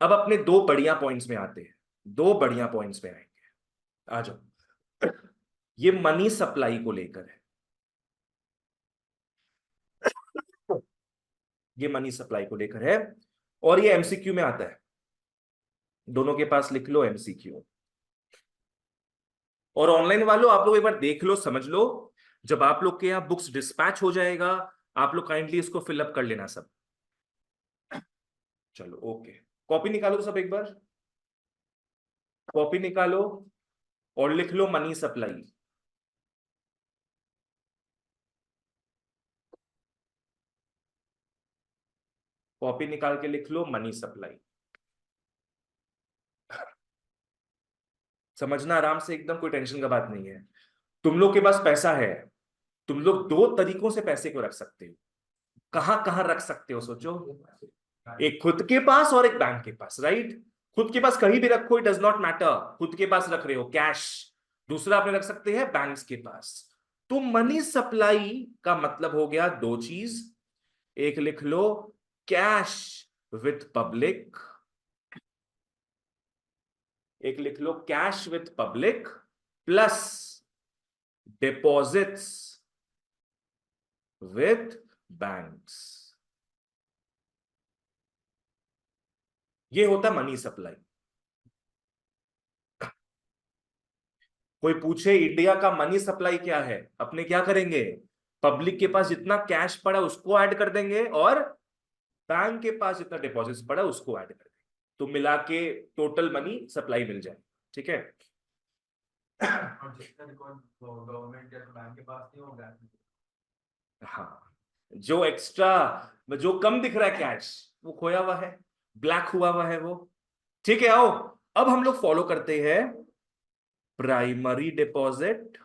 अब अपने 2 बढ़िया पॉइंट्स में आते हैं, 2 बढ़िया पॉइंट्स में आएंगे, आ जाओ। ये मनी सप्लाई को लेकर है, ये मनी सप्लाई को लेकर है, और ये एमसीक्यू में आता है। दोनों के पास लिख लो एमसीक्यू। और ऑनलाइन वालों आप लोग एक बार देख लो, समझ लो, जब आप लोग के यहाँ बुक्स डिस्पैच हो जाएगा, आप लोग काइंडली इसको फिलअप कर लेना सब। चलो ओके, कॉपी निकालो तो सब एक बार, कॉपी निकालो और लिख लो मनी सप्लाई। कॉपी निकाल के लिख लो मनी सप्लाई। समझना आराम से एकदम, कोई टेंशन का बात नहीं है। तुम लोग के पास पैसा है, तुम लोग 2 तरीकों से पैसे को रख सकते हो। कहां कहां रख सकते हो सोचो? एक खुद के पास और एक बैंक के पास, राइट? खुद के पास कहीं भी रखो, इट डज नॉट मैटर, खुद के पास रख रहे हो कैश। दूसरा आपने रख सकते हैं बैंक्स के पास। तो मनी सप्लाई का मतलब हो गया 2 चीज। एक लिख लो कैश विथ पब्लिक, एक लिख लो cash with public plus deposits with banks. ये होता है मनी सप्लाई। कोई पूछे इंडिया का मनी सप्लाई क्या है, अपने क्या करेंगे, पब्लिक के पास जितना कैश पड़ा उसको ऐड कर देंगे और बैंक के पास जितना डिपॉजिट पड़ा उसको ऐड कर देंगे, तो मिला के टोटल मनी सप्लाई मिल जाए। ठीक है। और जितना रिकॉर्ड गवर्नमेंट या बैंक के पास नहीं होगा, हाँ, जो एक्स्ट्रा, जो कम दिख रहा है कैश, वो खोया हुआ है, ब्लैक हुआ है वो। ठीक है, आओ अब हम लोग फॉलो करते हैं primary deposit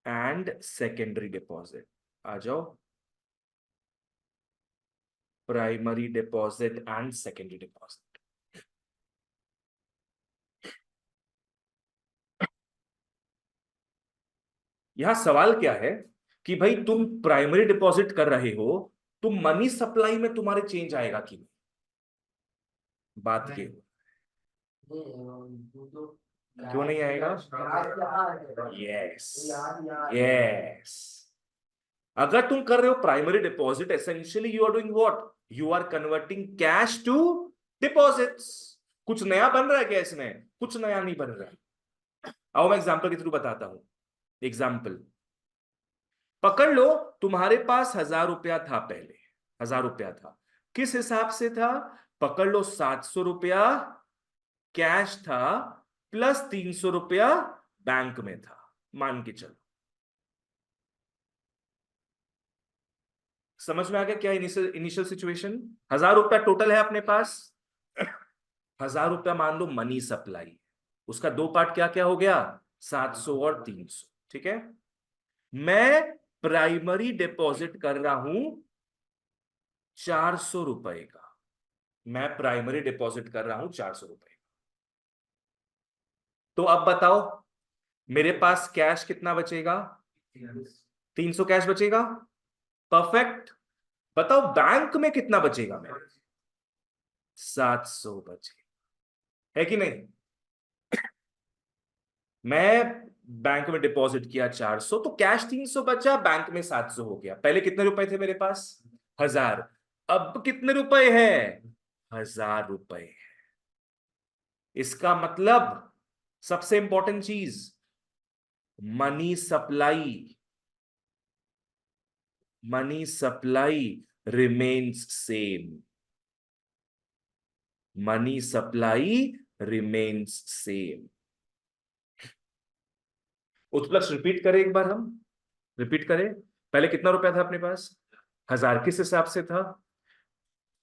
and secondary deposit. आ जाओ, primary deposit and secondary deposit. यहां सवाल क्या है कि भाई तुम प्राइमरी डिपॉजिट कर रहे हो, तो मनी सप्लाई में तुम्हारे चेंज आएगा कि नहीं, बात के क्यों नहीं आएगा? Yes, yes. अगर तुम कर रहे हो primary deposit, essentially you are doing what, you are converting cash to deposits. कुछ नया बन रहा है क्या इसमें? कुछ नया नहीं बन रहा है। आओ मैं एग्जांपल के थ्रू बताता हूं। एग्जाम्पल पकड़ लो, तुम्हारे पास 1000 रुपया था, पहले 1000 रुपया था, किस हिसाब से था, पकड़ लो 700 रुपया कैश था प्लस 300 रुपया बैंक में था, मान के चलो। समझ में आ गया क्या इनिशियल सिचुएशन? 1000 रुपया टोटल है अपने पास, 1000 रुपया मान लो मनी सप्लाई, उसका दो पार्ट क्या क्या हो गया, 700 और 300। ठीक है, मैं प्राइमरी डिपॉजिट कर रहा हूं 400 रुपए का, मैं प्राइमरी डिपॉजिट कर रहा हूं 400 रुपए का। तो अब बताओ मेरे पास कैश कितना बचेगा, 300 कैश बचेगा, परफेक्ट। बताओ बैंक में कितना बचेगा मेरे, 700 बचे, है कि नहीं? मैं बैंक में डिपॉजिट किया 400, तो कैश 300 बचा, बैंक में 700 हो गया। पहले कितने रुपए थे मेरे पास, 1000, अब कितने रुपए हैं, 1000 रुपए है। इसका मतलब सबसे इंपॉर्टेंट चीज, money supply, money supply remains same, money supply remains same. उत्प्लस रिपीट करें एक बार, हम रिपीट करें। पहले कितना रुपया था अपने पास, 1000, किस हिसाब से था,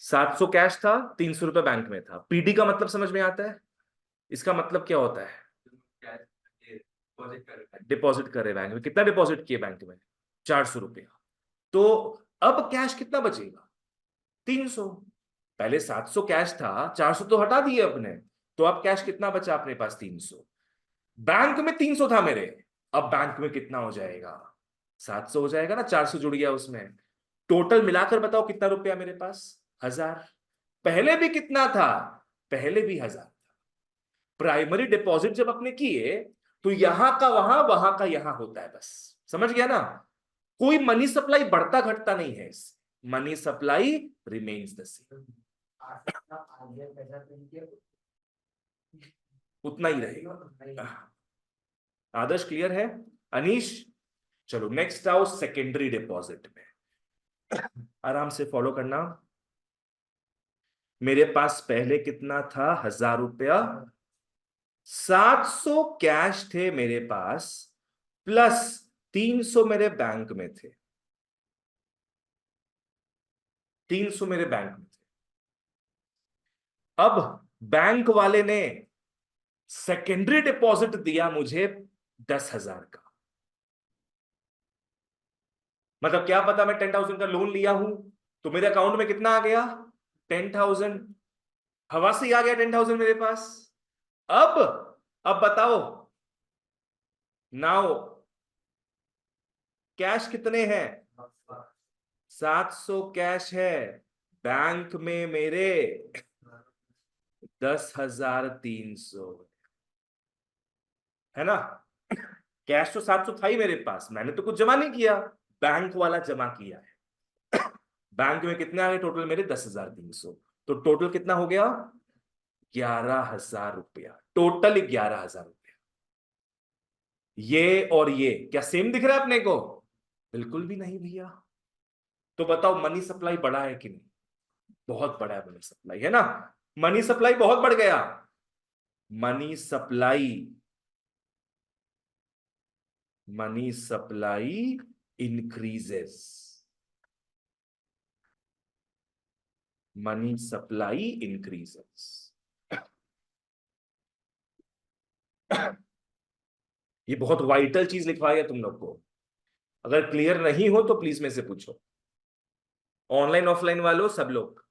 700 कैश था, 300 रुपया बैंक में था। पीडी का मतलब समझ में आता है, इसका मतलब क्या होता है, डिपॉजिट करे बैंक में। कितना डिपॉजिट किए बैंक में, 400 रुपया। तो अब कैश कितना बचेगा, 300। पहले 700 कैश था, 400 तो हटा दिए अपने, तो अब कैश कितना बचा अपने पास, 300। बैंक में 300 था मेरे, अब बैंक में कितना हो जाएगा, 700 हो जाएगा ना, 400 जुड़ गया उसमें। टोटल मिलाकर बताओ कितना रुपया मेरे पास, 1000। पहले भी कितना था, पहले भी 1000। प्राइमरी डिपॉजिट जब अपने किए तो यहां का वहां, वहां का यहां होता है, बस समझ गया ना। कोई मनी सप्लाई बढ़ता घटता नहीं है, money supply remains the same, उतना ही रहेगा। आदर्श क्लियर है? अनीश चलो नेक्स्ट आओ सेकेंडरी डिपॉजिट में, आराम से फॉलो करना। मेरे पास पहले कितना था, 1000 रुपया, 700 कैश थे मेरे पास प्लस 300 मेरे बैंक में थे, 300 मेरे बैंक में थे। अब बैंक वाले ने सेकेंडरी डिपॉजिट दिया मुझे 10,000 का। मतलब क्या पता मैं 10,000 का लोन लिया हूं तो मेरे अकाउंट में कितना आ गया, 10,000, हवा से ही आ गया 10,000 मेरे पास। अब बताओ, नाउ कैश कितने हैं, 700 कैश है, बैंक में मेरे 10,300 है ना। कैश तो 700 था ही मेरे पास, मैंने तो कुछ जमा नहीं किया, बैंक वाला जमा किया है। बैंक में कितने आ गए टोटल मेरे? 10,300। तो टोटल कितना हो गया? 11,000 रुपया। टोटल 11,000 रुपया। ये और ये क्या सेम दिख रहा है अपने को? बिल्कुल भी नहीं भैया। तो बताओ मनी सप्लाई बढ़ा है कि नहीं? बहुत बड़ा है मनी सप्लाई, है ना। मनी सप्लाई बहुत बढ़ गया। Money supply, money supply increases, money supply increases. ये बहुत वाइटल चीज लिखवाई है तुम लोग को। अगर क्लियर नहीं हो तो प्लीज मेरे से पूछो, ऑनलाइन ऑफलाइन वालों सब लोग।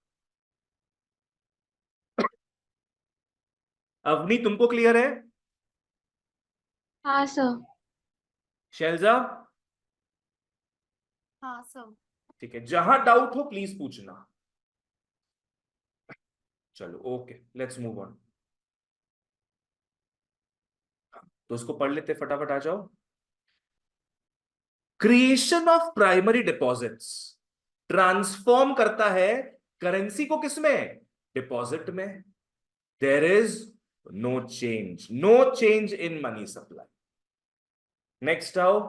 अवनी तुमको क्लियर है? हाँ सर। शैलजा? हाँ सर। ठीक है, जहां डाउट हो प्लीज पूछना। चलो ओके, लेट्स मूव ऑन। तो उसको पढ़ लेते, फटाफट आ जाओ। Creation of primary deposits transform करता है करेंसी को किसमें? डिपॉजिट में। There is no change, no change in money supply. Next आओ,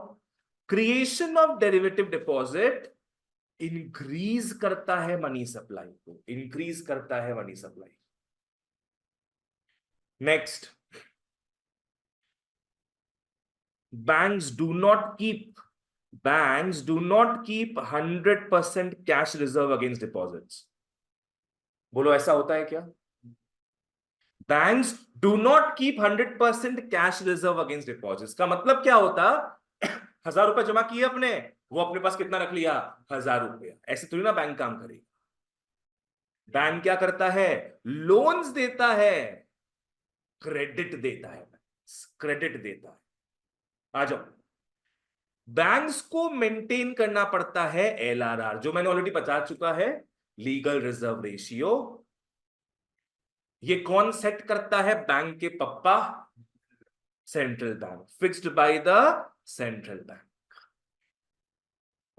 creation of derivative deposit increase करता है मनी सप्लाई को, इंक्रीज करता है money supply. Next, banks do not keep, banks do not keep 100% cash reserve against deposits। बोलो ऐसा होता है क्या? Banks do not keep 100% cash reserve against deposits का मतलब क्या होता? 1,000 रुपए जमा किए अपने, वो अपने पास कितना रख लिया? 1,000 रुपया। ऐसे थोड़ी ना बैंक काम करेगी। बैंक क्या करता है? लोन्स देता है, क्रेडिट देता है, क्रेडिट देता है। आ जाओ, बैंक्स को मेंटेन करना पड़ता है एलआरआर, जो मैंने ऑलरेडी बता चुका है, लीगल रिजर्व रेशियो। ये कौन सेट करता है? बैंक के पप्पा, central bank, fixed by the central bank.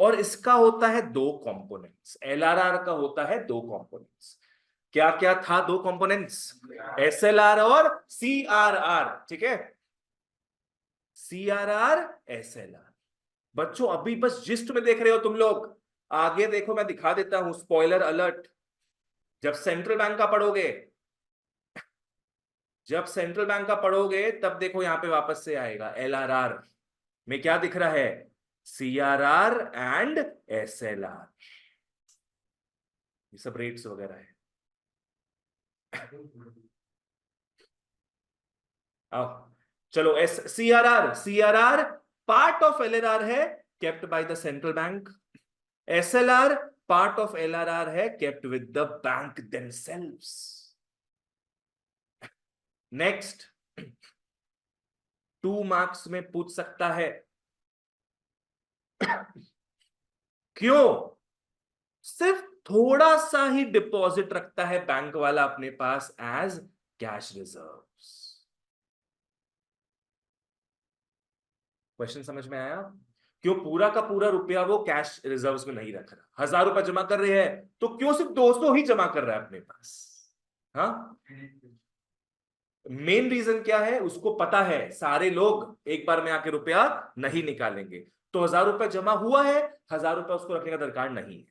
और इसका होता है दो कंपोनेंट्स, एलआरआर का होता है दो कंपोनेंट्स। क्या क्या था दो कंपोनेंट्स? एसएलआर और सीआरआर। ठीक है, सीआरआर, एसएलआर। बच्चों अभी बस जिस्ट में देख रहे हो तुम लोग, आगे देखो मैं दिखा देता हूं, स्पॉइलर अलर्ट। जब सेंट्रल बैंक का पढ़ोगे, जब सेंट्रल बैंक का पढ़ोगे तब देखो यहां पे वापस से आएगा एलआरआर में क्या दिख रहा है? CRR and SLR. ये सब रेट्स वगैरह है। आओ चलो, as CRR, CRR part of LRR है, kept by the central bank. SLR part of LRR है, kept with the bank themselves. Next, 2 marks में पूछ सकता है, क्यों सिर्फ थोड़ा सा ही डिपॉजिट रखता है बैंक वाला अपने पास एज कैश रिजर्व्स? क्वेश्चन समझ में आया? क्यों पूरा का पूरा रुपया वो कैश रिजर्व्स में नहीं रख रहा? 1,000 रुपया जमा कर रहे हैं तो क्यों सिर्फ 200 ही जमा कर रहा है अपने पास? हाँ, मेन रीजन क्या है? उसको पता है सारे लोग एक बार में आके रुपया नहीं निकालेंगे, तो 1,000 रुपया जमा हुआ है, 1,000 रुपया उसको रखने का दरकार नहीं है।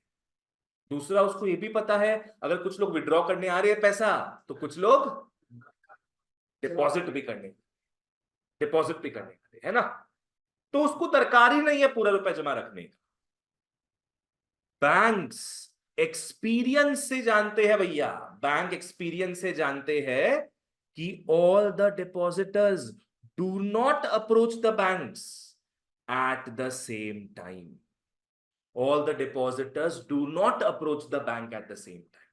दूसरा, उसको ये भी पता है अगर कुछ लोग विड्रॉ करने आ रहे हैं पैसा, तो कुछ लोग डिपॉजिट भी करने, डिपॉजिट भी करने, है ना। तो उसको दरकार ही नहीं है पूरा रुपया जमा रखने का। बैंक्स एक्सपीरियंस से जानते हैं भैया, बैंक एक्सपीरियंस से जानते हैं कि all the depositors do not approach the banks at the same time. All the depositors do not approach the bank at the same time.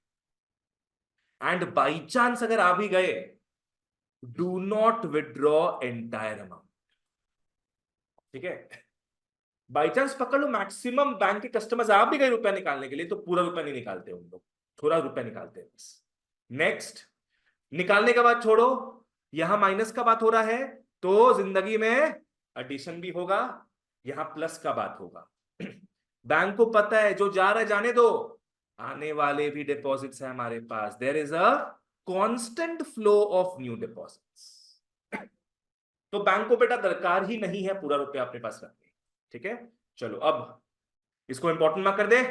And by chance अगर आ भी गए, do not withdraw entire amount. ठीक है, by chance पकड़ लो, maximum bank के customers आ भी गए रुपया निकालने के लिए तो पूरा रुपया नहीं निकालते उन लोग, थोड़ा रुपया निकालते हैं बस। नेक्स्ट, निकालने का बात छोड़ो, यहां माइनस का बात हो रहा है तो जिंदगी में एडिशन भी होगा, यहां प्लस का बात होगा। बैंक को पता है जो जा रहा है जाने दो, आने वाले भी डिपॉजिट्स है हमारे पास, there is a constant flow of new deposits. तो बैंक को बेटा दरकार ही नहीं है पूरा रुपया अपने पास रखने। ठीक है, चलो अब इसको इंपॉर्टेंट मार्क कर दे,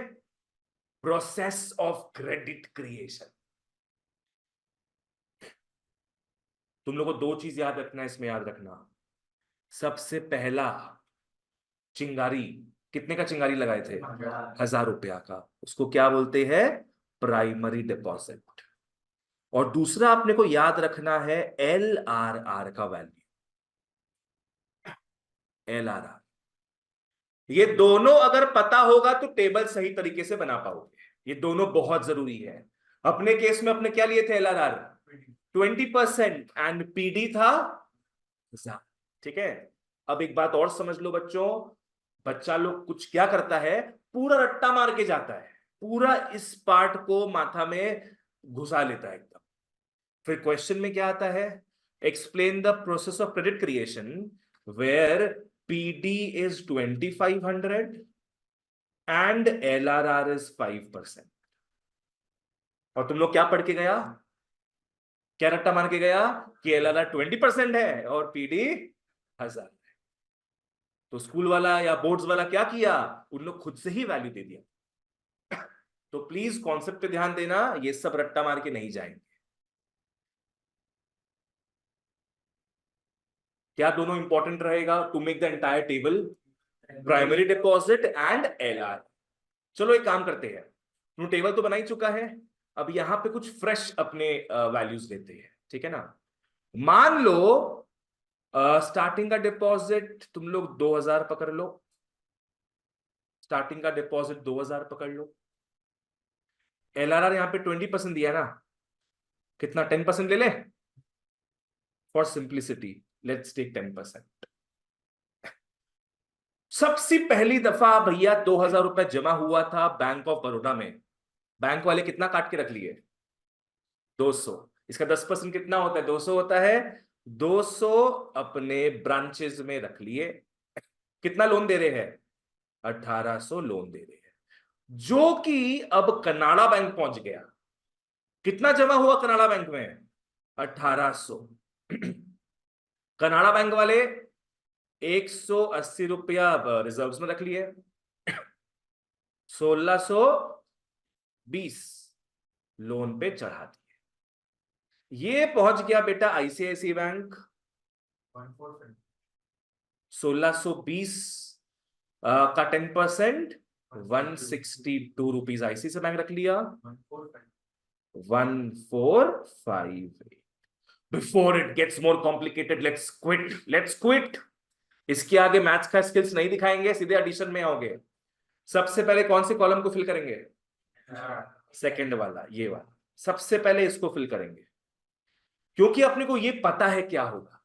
प्रोसेस ऑफ क्रेडिट क्रिएशन। तुम लोगों को दो चीज याद रखना है इसमें, याद रखना, सबसे पहला चिंगारी, कितने का चिंगारी लगाए थे? 1000 रुपया का, उसको क्या बोलते हैं? Primary deposit. और दूसरा अपने को याद रखना है LRR का वैल्यू, LRR। ये दोनों अगर पता होगा तो टेबल सही तरीके से बना पाओगे, ये दोनों बहुत जरूरी है। अपने केस में अपने क्या लिए थे? LRR 20% एंड PD था 1000। ठीक है, अब एक बात और समझ लो बच्चों, बच्चा लोग कुछ क्या करता है, पूरा रट्टा मार के जाता है, पूरा इस पार्ट को माथा में घुसा लेता है एकदम। फिर क्वेश्चन में क्या आता है? Explain the process of credit creation where PD is 2500 and LRR is 5%। और तुम लोग क्या पढ़ के गया, क्या रट्टा मार के गया कि LRR 20% है और PD 1000 है। तो स्कूल वाला या बोर्ड्स वाला क्या किया, उन लोग खुद से ही वैल्यू दे दिया। तो प्लीज कॉन्सेप्ट पे ध्यान देना, ये सब रट्टा मार के नहीं जाएंगे। क्या दोनों इंपॉर्टेंट रहेगा to make the entire table? Primary deposit and LR। चलो एक काम करते हैं, तुम टेबल तो बना ही चुका है, अब यहां पे कुछ फ्रेश अपने वैल्यूज लेते हैं। ठीक है ना, मान लो स्टार्टिंग का डिपॉजिट तुम लोग 2000 पकड़ लो, स्टार्टिंग का डिपॉजिट 2000 पकड़ लो। LRR यहां पे 20% दिया ना, कितना? 10% ले ले, फॉर सिंप्लिसिटी लेट्स टेक 10%। सबसे पहली दफा भैया 2000 रुपए जमा हुआ था बैंक ऑफ बड़ौदा में, बैंक वाले कितना काट के रख लिए? 200। इसका 10% कितना होता है? 200 होता है। 200 अपने ब्रांचेस में रख लिए। कितना लोन दे रहे हैं? 1800 लोन दे रहे हैं, जो कि अब कनाडा बैंक पहुंच गया। कितना जमा हुआ कनाडा बैंक में? 1800। कनाडा बैंक वाले 180 रुपया रिजर्व्स में रख लिए, 1620 लोन पे चढ़ा दिए। ये पहुंच गया बेटा ICICI बैंक, 1620 का 10% 162 रुपीज ICICI बैंक रख लिया, 1458। Before it gets more complicated, let's quit. इसके आगे मैथ्स का स्किल्स नहीं दिखाएंगे, सीधे एडिशन में आओगे। सबसे पहले कौन से कॉलम को फिल करेंगे? सेकंड वाला, ये वाला सबसे पहले इसको फिल करेंगे, क्योंकि अपने को ये पता है क्या होगा।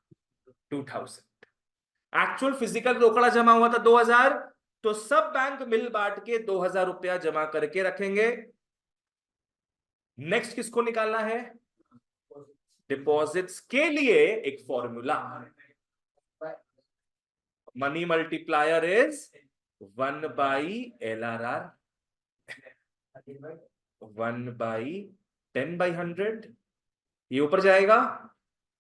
2000 एक्चुअल फिजिकल रोकड़ा जमा हुआ था 2000, तो सब बैंक मिल बांट के 2000 रुपया जमा करके रखेंगे। नेक्स्ट किसको निकालना है? डिपॉजिट्स के लिए एक formula, money multiplier is 1/LRR, 1/10/100। ये ऊपर जाएगा,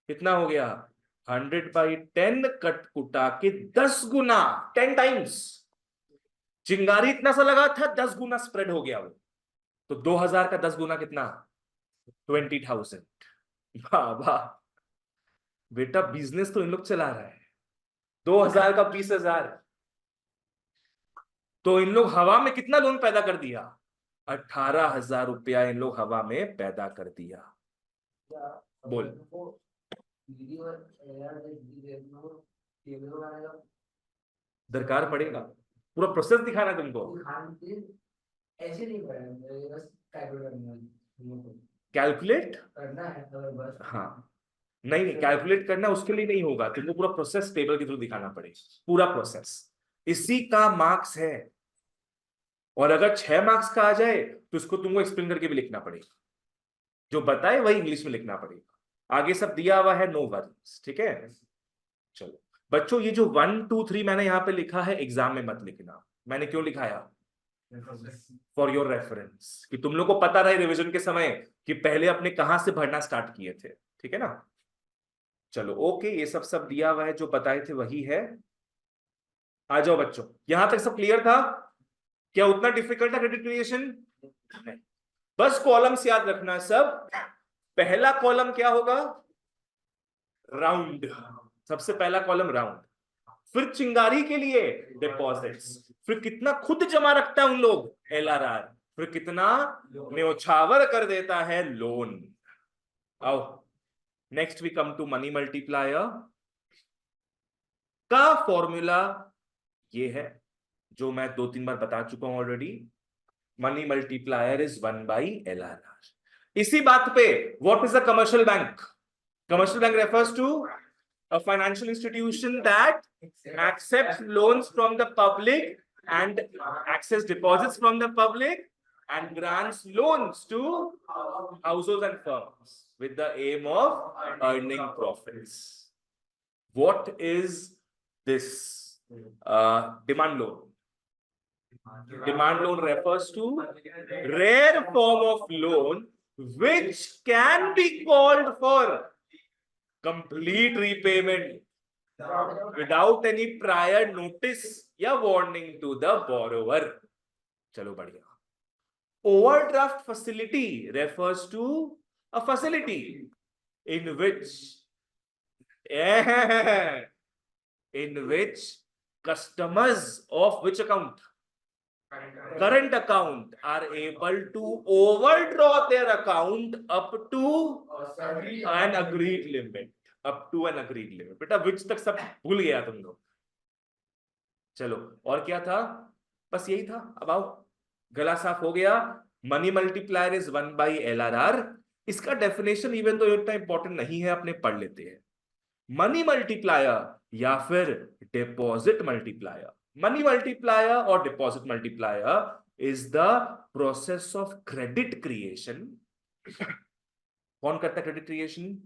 कितना हो गया? 100/10 कट कुटा के 10 गुना, 10 टाइम्स। चिंगारी इतना सा लगा था, 10 गुना स्प्रेड हो गया वो। तो 2000 का 10 गुना कितना? 20,000। वाह वाह बेटा, बिजनेस तो इन लोग चला रहा है। 2000 का 20,000, तो इन लोग हवा में कितना लोन पैदा कर दिया? 18,000 रुपया इन लोग हवा में पैदा कर दिया। बोल। दरकार पड़ेगा, पूरा प्रोसेस दिखाना है तुमको। ऐसे नहीं करेंगे, बस कैलकुलेट करना है बस। हाँ, नहीं कैलकुलेट करना उसके लिए नहीं होगा, तुमको पूरा प्रोसेस टेबल के थ्रू दिखाना पड़ेगा, पूरा प्रोसेस। इसी का मार्क्स है। और अगर 6 मार्क्स का आ जाए तो इसको तुमको एक्सप्लेन करके भी लिखना पड़ेगा, जो बताए वही इंग्लिश में लिखना पड़ेगा। आगे सब दिया हुआ है, नो वरीज, ठीक है। चलो बच्चों, ये जो 1 2 3 मैंने यहाँ पे लिखा है, एग्जाम में मत लिखना। मैंने क्यों लिखाया? फॉर योर रेफरेंस, कि तुम लोग को पता रहे रिवीजन के समय कि पहले अपने कहां से भरना स्टार्ट किए थे, ठीक है ना। चलो ओके, ये सब दिया हुआ है, जो बताए थे वही है। आ जाओ बच्चों, यहां तक सब क्लियर था? क्या उतना डिफिकल्ट है क्रेडिट क्रिएशन? नहीं, बस कॉलम्स याद रखना सब। पहला कॉलम क्या होगा? राउंड। सबसे पहला कॉलम राउंड। फिर चिंगारी के लिए डिपॉजिट्स। फिर कितना खुद जमा रखता है उन लोग, LRR। फिर कितना न्योछावर कर देता है, लोन। आओ next we come to money multiplier का फॉर्मूला। ये है जो मैं 2-3 बार बता चुका हूं already. Money multiplier is 1/LRR। इसी बात पे what is a commercial bank? Commercial bank refers to a financial institution that accepts loans from the public and accepts deposits from the public and grants loans to households and firms with the aim of earning profits. What is this demand loan? Demand loan refers to rare form of loan which can be called for complete repayment without any prior notice या warning to the borrower. चलो बढ़िया। Overdraft facility refers to a facility in which customers of which account? Current account are able to overdraw their account up to an agreed limit. Up to an agreed limit. बेटा which तक सब भूल गया तुम लोग। चलो और क्या था? बस यही था। अब आओ, गला साफ हो गया। Money multiplier is 1/LRR। इसका डेफिनेशन इवन तो इतना इंपॉर्टेंट नहीं है, अपने पढ़ लेते हैं। मनी मल्टीप्लायर या फिर डिपॉजिट मल्टीप्लायर। मनी मल्टीप्लायर और deposit multiplier is the process of credit creation. कौन करता है credit creation?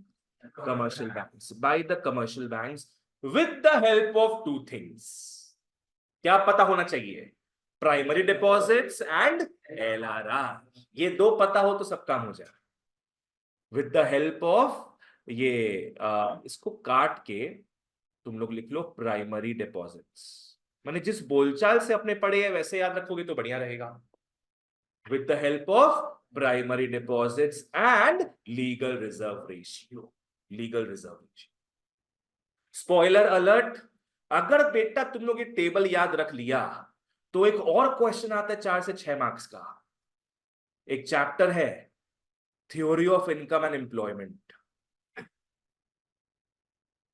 Commercial banks, by the commercial banks with the help of 2 things. क्या पता होना चाहिए? Primary deposits and LRR। ये 2 पता हो तो सब काम हो जाए। विद द हेल्प ऑफ ये इसको काट के तुम लोग लिख लो प्राइमरी डिपॉजिट्स। मैंने जिस बोलचाल से अपने पढ़े हैं वैसे याद रखोगे तो बढ़िया रहेगा। With the help of primary deposits and legal reserve ratio. Legal reserve ratio. Spoiler alert, अगर बेटा तुम लोग ये टेबल याद रख लिया तो एक और क्वेश्चन आता है 4 से 6 मार्क्स का। एक चैप्टर है theory of income and employment.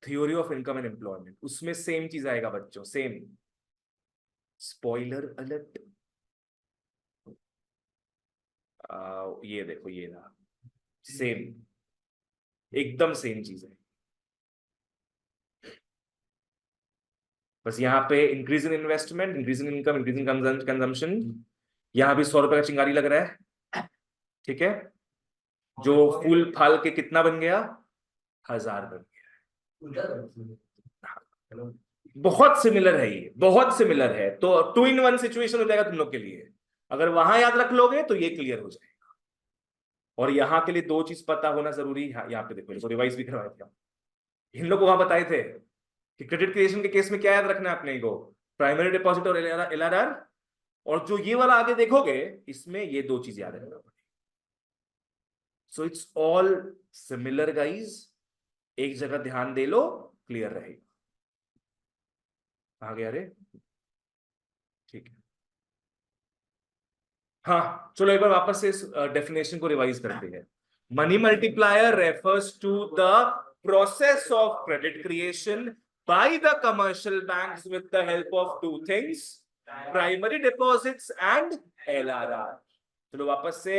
Theory of income and employment, उसमें सेम चीज आएगा बच्चों, सेम। Spoiler alert. ये देखो, ये रहा, सेम, एकदम सेम चीज है। बस यहाँ पे increase in investment, increase in income, increase in consumption. यहां भी 100 रुपए का चिंगारी लग रहा है, ठीक है। जो फूल फाल के कितना बन गया? 1000 बन गया। बहुत सिमिलर है ये, बहुत सिमिलर है। तो 2 in 1 सिचुएशन हो जाएगा तुम लोग के लिए। अगर वहां याद रख लोगे तो ये क्लियर हो जाएगा। और यहां के लिए 2 चीज पता होना जरूरी है। यहाँ पे देखो, इसको रिवाइज भी करवाए थे हम। इन लोग को वहां बताए थे कि क्रेडिट क्रिएशन के केस में क्या याद रखना है अपने को? प्राइमरी डिपॉजिट और LRR। और जो ये वाला आगे देखोगे इसमें ये 2 चीज याद रखना। So it's all similar guys. एक जगह ध्यान दे लो, क्लियर रहेगा। आ गया रे? ठीक है। हाँ चलो एक बार वापस से इस डेफिनेशन को रिवाइज करते हैं। Money multiplier refers to the process of credit creation by the commercial banks with the help of 2 things, primary deposits and LRR. चलो वापस से।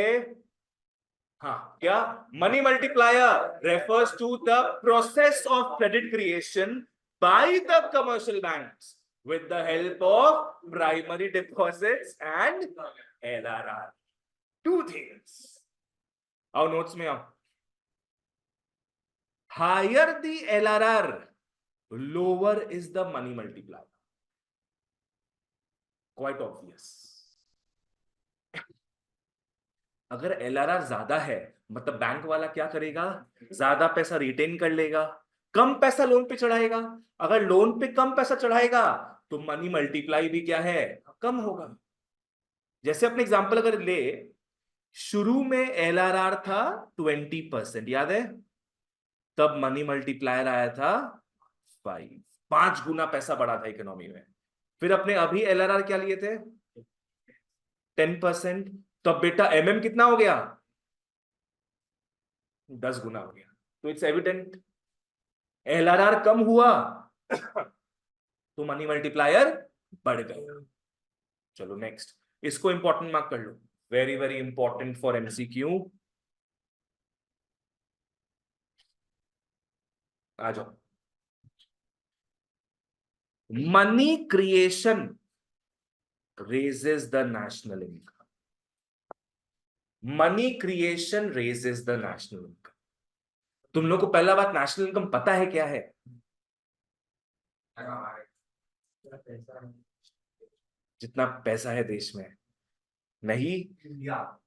हाँ क्या? Money multiplier refers to the process of credit creation by the commercial banks with the help of primary deposits and LRR. 2 things. आओ notes में आओ। Higher the LRR, lower is the money multiplier. Quite obvious. अगर LRR ज्यादा है मतलब bank वाला क्या करेगा, ज्यादा पैसा रिटेन कर लेगा, कम पैसा लोन पे चढ़ाएगा. अगर लोन पे कम पैसा चढ़ाएगा तो मनी मल्टीप्लाई भी क्या है, कम होगा. जैसे अपने एग्जांपल अगर ले, शुरू में LRR था 20%, याद है, तब मनी मल्टीप्लायर आया था 5. 5 गुना पैसा बढ़ा था इकोनॉमी में. फिर अपने अभी LRR क्या लिए थे, 10%. तब बेटा कितना हो गया, 10 गुना हो गया. तो इट्स एविडेंट LRR कम हुआ तो मनी मल्टीप्लायर बढ़ गया. चलो नेक्स्ट, इसको इंपॉर्टेंट मार्क कर लो, very very important for MCQ. आ जाओ. Money creation raises the national income. Money creation raises the national income. तुम लोग को पहला बात नेशनल इनकम पता है क्या है, जितना पैसा है देश में. नहीं, इंडिया,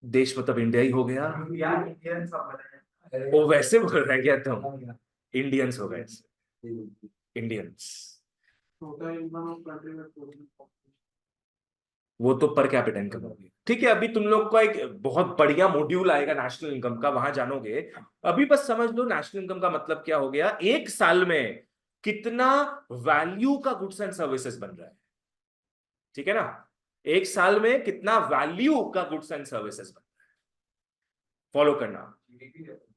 देश मतलब इंडिया ही हो गया. इंडिया, इंडियन सब बताए. वो वैसे बोल रहा है क्या तुम, इंडियंस हो गए, Indians. Total income of country में वो तो पर कैपिटा इनकम होगी. ठीक है, अभी तुम लोग का एक बहुत बढ़िया मॉड्यूल आएगा नेशनल इनकम का, वहां जानोगे. अभी बस समझ लो नेशनल इनकम का मतलब क्या हो गया, एक साल में कितना वैल्यू का गुड्स एंड सर्विसेज बन रहा है. ठीक है ना, एक साल में कितना वैल्यू का गुड्स एंड सर्विसेज बन रहा है. फॉलो करना,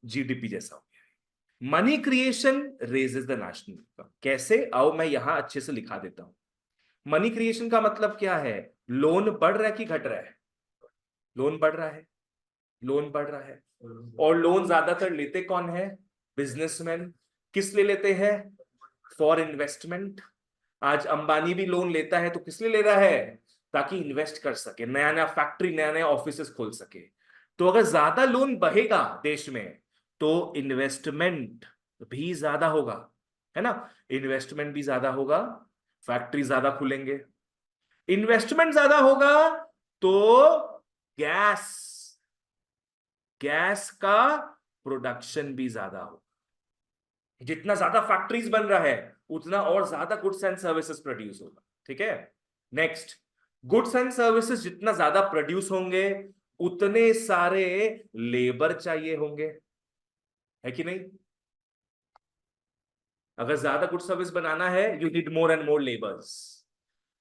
GDP जैसा हो गया. Money creation raises the national income. कैसे, आओ मैं यहां अच्छे से लिखा देता हूं. मनी क्रिएशन का मतलब क्या है, लोन बढ़ रहा है कि घट रहा है, लोन बढ़ रहा है, लोन बढ़ रहा है. और लोन ज्यादातर लेते कौन है, बिजनेसमैन. किस लिए लेते हैं, फॉर इन्वेस्टमेंट. आज अंबानी भी लोन लेता है तो किस लिए ले रहा है, ताकि इन्वेस्ट कर सके, नया नया फैक्ट्री, नया नया ऑफिस खोल सके. तो अगर ज्यादा लोन बहेगा देश में तो इन्वेस्टमेंट भी ज्यादा होगा, है ना. इन्वेस्टमेंट भी ज्यादा होगा, फैक्ट्री ज्यादा खुलेंगे. इन्वेस्टमेंट ज्यादा होगा तो गैस, गैस का प्रोडक्शन भी ज्यादा होगा. जितना ज्यादा फैक्ट्रीज बन रहा है उतना और ज्यादा गुड्स एंड सर्विसेज प्रोड्यूस होगा. ठीक है, नेक्स्ट, गुड्स एंड सर्विसेज जितना ज्यादा प्रोड्यूस होंगे उतने सारे लेबर चाहिए होंगे, है कि नहीं. अगर ज्यादा गुड्स सर्विस बनाना है you need more and more labours.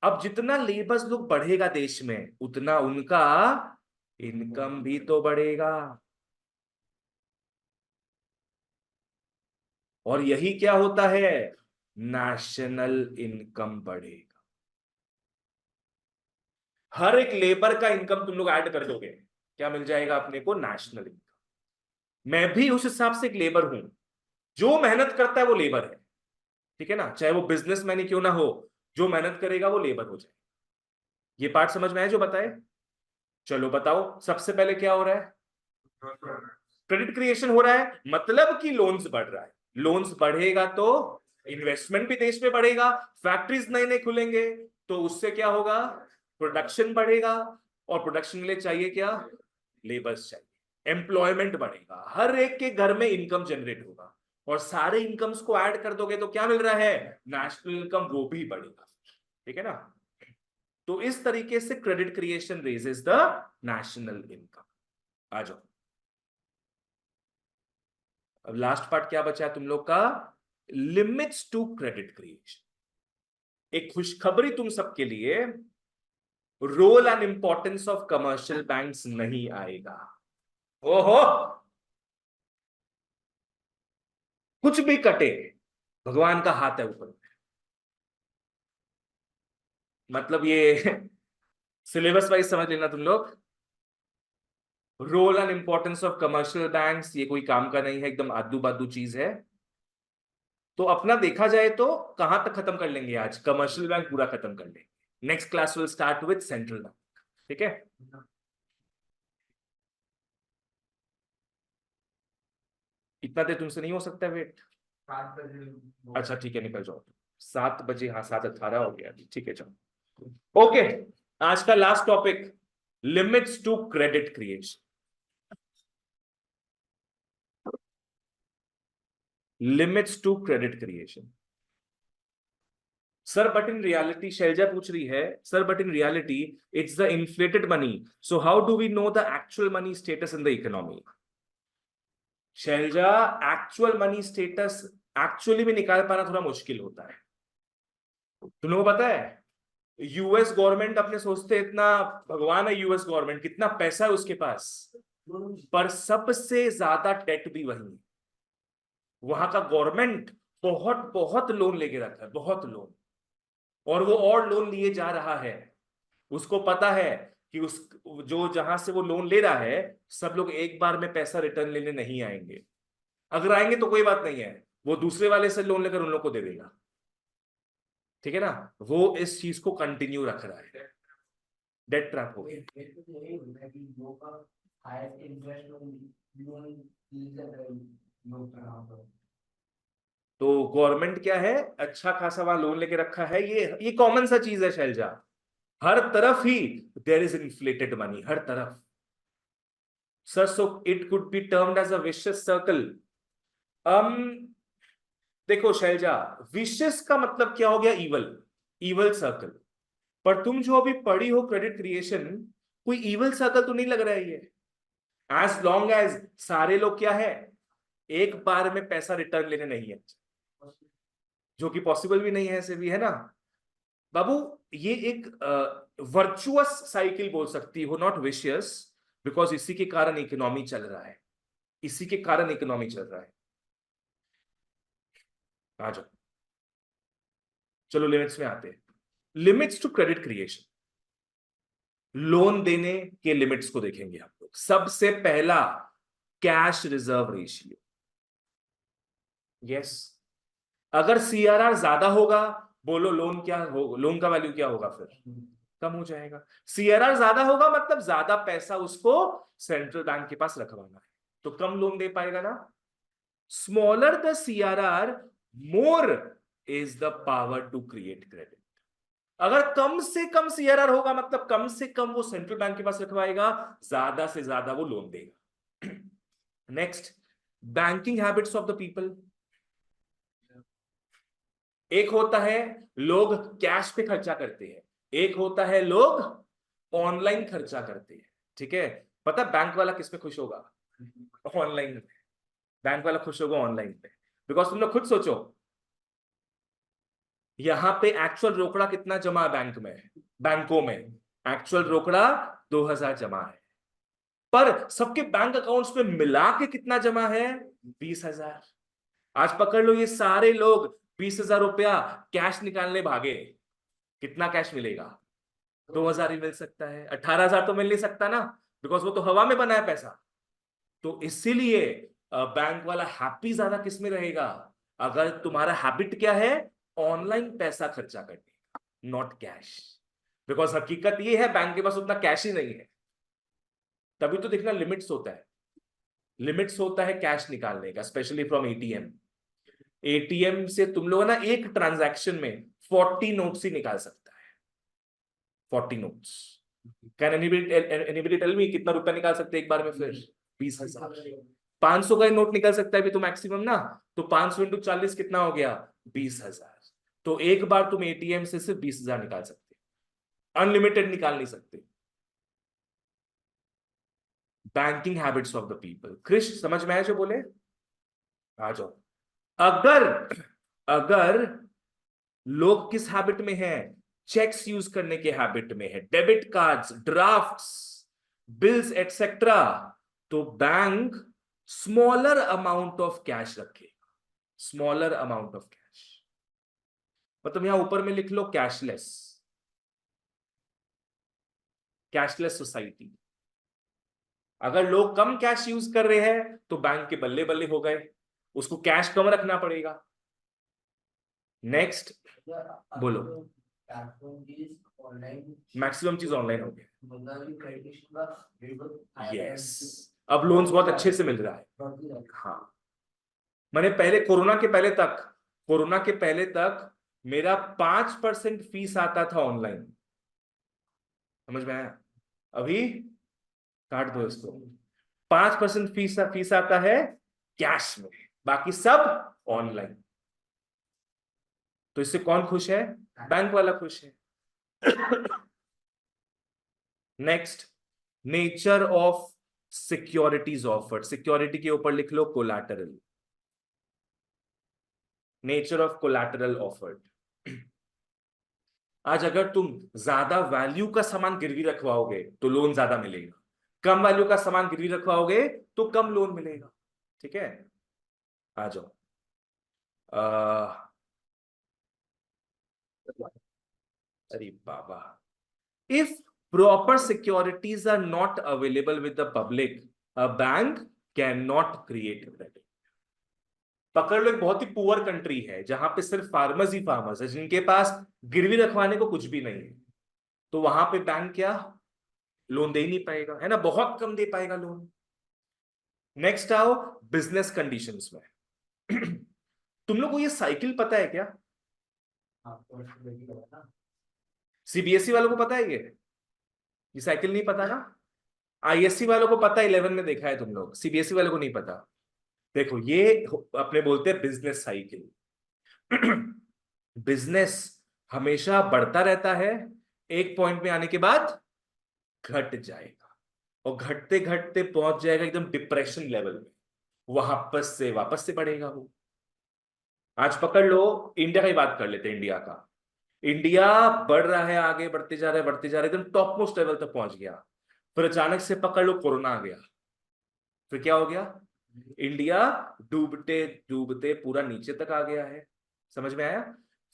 अब जितना लेबर्स लोग बढ़ेगा देश में उतना उनका इनकम भी तो बढ़ेगा. और यही क्या होता है, नेशनल इनकम बढ़ेगा. हर एक लेबर का इनकम तुम लोग ऐड कर दोगे, क्या मिल जाएगा अपने को, नेशनल इनकम. मैं भी उस हिसाब से एक लेबर हूं, जो मेहनत करता है वो लेबर है. ठीक है ना, चाहे वो बिजनेसमैन ही क्यों ना हो, जो मेहनत करेगा वो लेबर हो जाए. ये पार्ट समझ में आया जो बताए. चलो बताओ, सबसे पहले क्या हो रहा है, क्रेडिट क्रिएशन हो रहा है, मतलब कि लोन्स बढ़ रहा है. लोन्स बढ़ेगा तो इन्वेस्टमेंट भी देश में बढ़ेगा, फैक्ट्रीज नए नए खुलेंगे, तो उससे क्या होगा, प्रोडक्शन बढ़ेगा. और प्रोडक्शन के लिए चाहिए क्या, लेबर्स चाहिए, एम्प्लॉयमेंट बढ़ेगा, हर एक के घर में इनकम जनरेट होगा. और सारे इनकम्स को ऐड कर दोगे तो क्या मिल रहा है, नेशनल इनकम, वो भी बढ़ेगा. ठीक है ना. तो इस तरीके से credit creation raises the national income. आ जाओ, अब लास्ट पार्ट क्या बचा है तुम लोग का, लिमिट्स टू क्रेडिट क्रिएशन. एक खुशखबरी तुम सबके लिए, role and importance of commercial banks नहीं आएगा. ओहो, कुछ भी कटे, भगवान का हाथ है ऊपर. मतलब ये सिलेबस वाइज समझ लेना तुम लोग. Role and importance of commercial banks ये कोई काम का नहीं है, एकदम आदू बादू चीज है. तो अपना देखा जाए तो कहां तक खत्म कर लेंगे आज, कमर्शियल बैंक पूरा खत्म कर लेंगे. Next class will start with central bank. ठीक है, इतना देर तुमसे नहीं हो सकता वेट? 7 बजे अच्छा ठीक है, निकल जाओ। 7 बजे, हाँ 7:18 हो गया, ठीक है चलो। ओके, आज का last topic, limits to credit creation. Limits to credit creation. Sir but in reality, Shailaja पूछ रही है, sir but in reality it's the inflated money, so how do we know the actual money status in the economy? Shailaja, actual money status actually में निकाल पाना थोड़ा मुश्किल होता है। तुम लोगों को पता है, यूएस गवर्नमेंट अपने सोचते इतना भगवान है, यूएस गवर्नमेंट कितना पैसा है उसके पास, पर सबसे ज्यादा डेट भी वही है। वहां का गवर्नमेंट बहुत बहुत लोन लेके रखा है, बहुत लोन, और वो और लोन लिए जा रहा है। उसको पता है कि उस जो जहां से वो लोन ले रहा है, सब लोग एक बार में पैसा रिटर्न लेने नहीं आएंगे। अगर आएंगे तो कोई बात नहीं है, वो दूसरे वाले से लोन लेकर उन लोग को दे देगा, ठीक है ना। वो इस चीज को कंटिन्यू रख रहा है, डेट ट्रैप हो गया। तो गवर्नमेंट क्या है, अच्छा खासा वहां लोन लेके रखा है। ये कॉमन सा चीज है शैलजा, हर तरफ ही देयर इज इन्फ्लेटेड मनी, हर तरफ। Sir so it could be termed as a vicious circle. देखो शैलजा, विशियस का मतलब क्या हो गया, इवल, इवल सर्कल। पर तुम जो अभी पढ़ी हो क्रेडिट क्रिएशन, कोई इवल सर्कल तो नहीं लग रहा है ये। एज लॉन्ग एज सारे लोग क्या है, एक बार में पैसा रिटर्न लेने नहीं है, जो कि पॉसिबल भी नहीं है, ऐसे भी है ना बाबू। ये एक वर्चुअस साइकिल बोल सकती हो, नॉट विशियस, बिकॉज इसी के कारण इकोनॉमी चल रहा है, इसी के कारण इकोनॉमी चल रहा है। आ जाओ, चलो लिमिट्स में आते हैं। Limits to credit creation, loan देने के लिमिट्स को देखेंगे हम लोग। सबसे पहला, कैश रिजर्व रेशियो। यस, अगर सीआरआर ज्यादा होगा, बोलो लोन क्या हो, लोन का वैल्यू क्या होगा, फिर कम हो जाएगा। सीआरआर ज्यादा होगा मतलब ज्यादा पैसा उसको सेंट्रल बैंक के पास रखवाना है, तो कम लोन दे पाएगा ना। Smaller the CRR, more is the power to create credit. अगर कम से कम सीआरआर होगा मतलब कम से कम वो सेंट्रल बैंक के पास रखवाएगा, ज्यादा से ज्यादा वो लोन देगा। Next, banking habits of the people. एक होता है लोग कैश पे खर्चा करते हैं, एक होता है लोग ऑनलाइन खर्चा करते हैं, ठीक है। पता बैंक वाला किस पे खुश होगा, ऑनलाइन में। बैंक वाला खुश होगा ऑनलाइन पे, बिकॉज तुम लोग खुद सोचो, यहां पे एक्चुअल रोकड़ा कितना जमा है बैंक में, बैंकों में एक्चुअल रोकड़ा 2000 जमा है, पर सबके बैंक अकाउंट्स में मिला के कितना जमा है, 20,000। आज पकड़ लो ये सारे लोग 20,000 रुपया कैश निकालने भागे, कितना कैश मिलेगा, 2,000 ही मिल सकता है, 18,000 तो मिल नहीं सकता ना, बिकॉज वो तो हवा में बना है पैसा। तो इसीलिए बैंक वाला हैप्पी ज्यादा किस में रहेगा, अगर तुम्हारा हैबिट क्या है, ऑनलाइन पैसा खर्चा करने का, नॉट कैश। बिकॉज हकीकत ये है बैंक के पास उतना कैश ही नहीं है, तभी तो देखना लिमिट्स होता है, लिमिट्स होता है कैश निकालने का, स्पेशली फ्रॉम एटीएम। एटीएम से तुम लोग ना एक ट्रांजैक्शन में 40 नोट्स ही निकाल सकता है, 40 notes. Can anybody tell me कितना रुपया निकाल सकते हैं एक बार में, फिर 20,000। 500 का नोट निकल सकता है भी तो मैक्सिमम ना, तो 500 इंटू 40 कितना हो गया, 20,000। तो एक बार तुम एटीएम से सिर्फ 20,000 निकाल सकते, अनलिमिटेड निकाल नहीं सकते। Banking habits of the people, Krish समझ में आया जो बोले, आ जाओ। अगर अगर लोग किस हैबिट में हैं, चेक्स यूज करने के हैबिट में है, debit cards, drafts, bills etcetera, तो bank smaller amount of cash रखेगा, स्मॉलर अमाउंट ऑफ कैश। मतलब यहां ऊपर में लिख लो कैशलेस, कैशलेस सोसाइटी। अगर लोग कम कैश यूज कर रहे हैं तो बैंक के बल्ले बल्ले हो गए, उसको कैश कम रखना पड़ेगा। नेक्स्ट बोलो, मैक्सिमम चीज ऑनलाइन हो गया, यस। अब लोन्स बहुत अच्छे से मिल रहा है, हाँ। मैंने कोरोना के पहले तक मेरा 5% फीस आता था ऑनलाइन, समझ में आया? अभी काट दो इसको, 5% फीस आता है कैश में, बाकी सब ऑनलाइन। तो इससे कौन खुश है? बैंक वाला खुश है। Next, nature of securities offered. Security के ऊपर लिख लो collateral. Nature of collateral offered. आज अगर तुम ज्यादा वैल्यू का सामान गिरवी रखवाओगे तो लोन ज्यादा मिलेगा, कम वैल्यू का सामान गिरवी रखवाओगे तो कम लोन मिलेगा। ठीक है, आ जाओ। अरे बाबा, if proper securities are not available with the public, a bank cannot create credit. पकड़ लो, एक बहुत ही पुअर कंट्री है जहां पे सिर्फ फार्मर्स ही फार्मर्स है, जिनके पास गिरवी रखवाने को कुछ भी नहीं है, तो वहां पे बैंक क्या लोन दे ही नहीं पाएगा, है ना, बहुत कम दे पाएगा लोन। नेक्स्ट आओ बिजनेस कंडीशंस में। तुम लोग को ये साइकिल पता है क्या? सीबीएसई वालों को पता है ये साइकिल नहीं पता ना? आईएससी वालों को पता है, 11 में देखा है तुम लोग, सीबीएसई वालों को नहीं पता। देखो ये अपने बोलते हैं बिजनेस साइकिल। बिजनेस हमेशा बढ़ता रहता है, एक पॉइंट में आने के बाद घट जाएगा, और घटते घटते पहुंच जाएगा एकदम डिप्रेशन लेवल में, वापस से बढ़ेगा वो। आज पकड़ लो, इंडिया की बात कर लेते हैं। इंडिया बढ़ रहा है, आगे बढ़ते जा रहा है, एकदम टॉप मोस्ट लेवल तक पहुंच गया। फिर अचानक से पकड़ लो कोरोना आ गया, फिर क्या हो गया? इंडिया डूबते डूबते पूरा नीचे तक आ गया है, समझ में आया?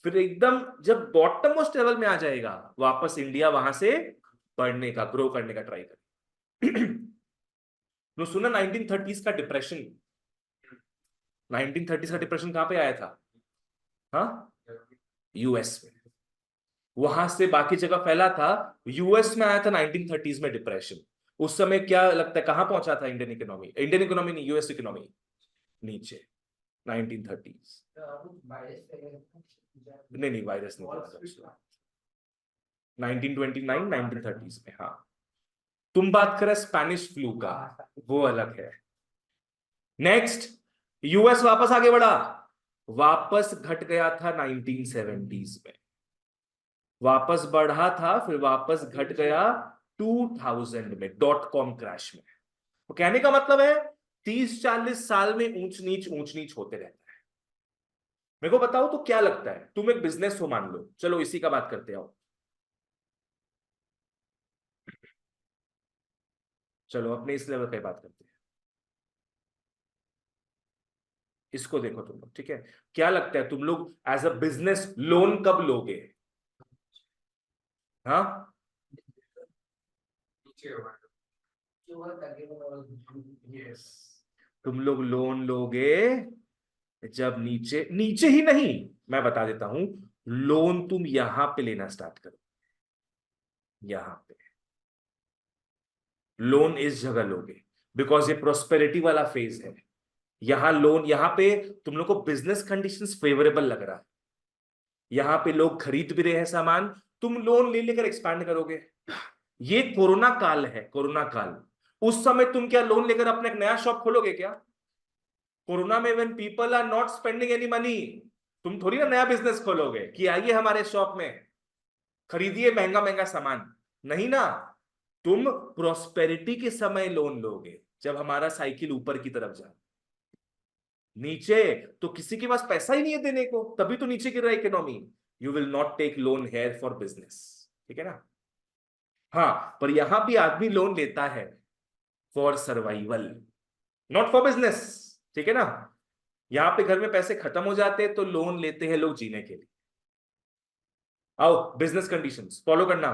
फिर एकदम जब बॉटम मोस्ट लेवल में आ जाएगा, वापस इंडिया वहां से बढ़ने का, ग्रो करने का ट्राई करे। तो सुना 1930s का डिप्रेशन, 1930s का डिप्रेशन कहां पे आया था? हाँ, यूएस में। वहां से बाकी जगह फैला था, यूएस में आया था 1930s में डिप्रेशन। उस समय क्या लगता है कहां पहुंचा था इंडियन इकोनॉमी नहीं, यूएस इकोनॉमी नीचे 1930s। नहीं, वायरस नहीं था 1929 1930s में। हाँ, तुम बात कर रहे स्पेनिश फ्लू का, वो अलग है। नेक्स्ट, यूएस वापस आगे बढ़ा, वापस घट गया था 1970s में, वापस बढ़ा था, फिर वापस घट गया 2000 में .com क्रैश में। तो कहने का मतलब है 30-40 साल में ऊंच नीच होते रहता है। मेरे को बताओ तो क्या लगता है, तुम एक बिजनेस हो मान लो, चलो इसी का बात करते आओ। चलो अपने इस लेवल पे बात करते हैं, इसको देखो तुम लोग, ठीक है? क्या लगता है तुम लोग एज अ बिजनेस लोन कब लोगे? हाँ, यस, तुम लोग लोन लोगे जब नीचे नीचे ही नहीं, मैं बता देता हूं, लोन तुम यहां पे लेना स्टार्ट करो, यहां पे लोन इस जगह लोगे, बिकॉज ये प्रोस्पेरिटी वाला फेज है। यहां लोन, यहां पे तुम लोग को बिजनेस कंडीशंस फेवरेबल लग रहा है, यहां पे लोग खरीद भी रहे हैं सामान, तुम लोन ले लेकर एक्सपैंड करोगे। ये कोरोना काल है, कोरोना काल। उस समय तुम क्या लोन लेकर अपना एक नया शॉप खोलोगे क्या? कोरोना में when people are not spending any money, तुम थोड़ी ना नया बिजनेस खोलोगे कि आइए हमारे शॉप में खरीदिए महंगा महंगा सामान, नहीं ना। तुम प्रोस्पेरिटी के समय लोन लोगे, जब हमारा साइकिल ऊपर की तरफ जाए। नीचे तो किसी के पास पैसा ही नहीं है देने को, तभी तो नीचे गिर रहा है economy. You will not take loan here for business, ठीक है ना? हाँ, पर यहां भी आदमी लोन लेता है for survival, not for business, ठीक है ना? यहां पे घर में पैसे खत्म हो जाते हैं तो लोन लेते हैं लोग जीने के लिए। आओ बिजनेस कंडीशंस फॉलो करना।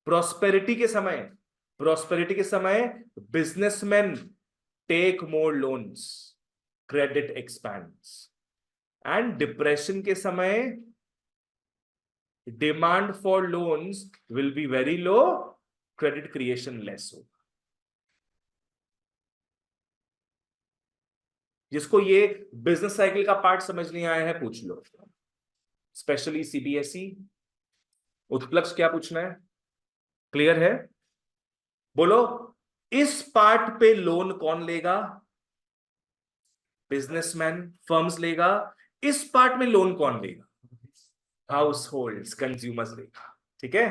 प्रोस्पेरिटी के समय businessman take more loans, credit expands. And depression के समय demand for loans will be very low, credit creation less होगा। जिसको ये बिजनेस साइकिल का पार्ट समझ नहीं आया है पूछ लो, स्पेशली सीबीएसई। उत्प्लक्ष क्या पूछना है, क्लियर है? बोलो, इस पार्ट पे लोन कौन लेगा? बिजनेसमैन, फर्म्स लेगा। इस पार्ट में लोन कौन लेगा? हाउस होल्ड, कंज्यूमर्स लेगा। ठीक है,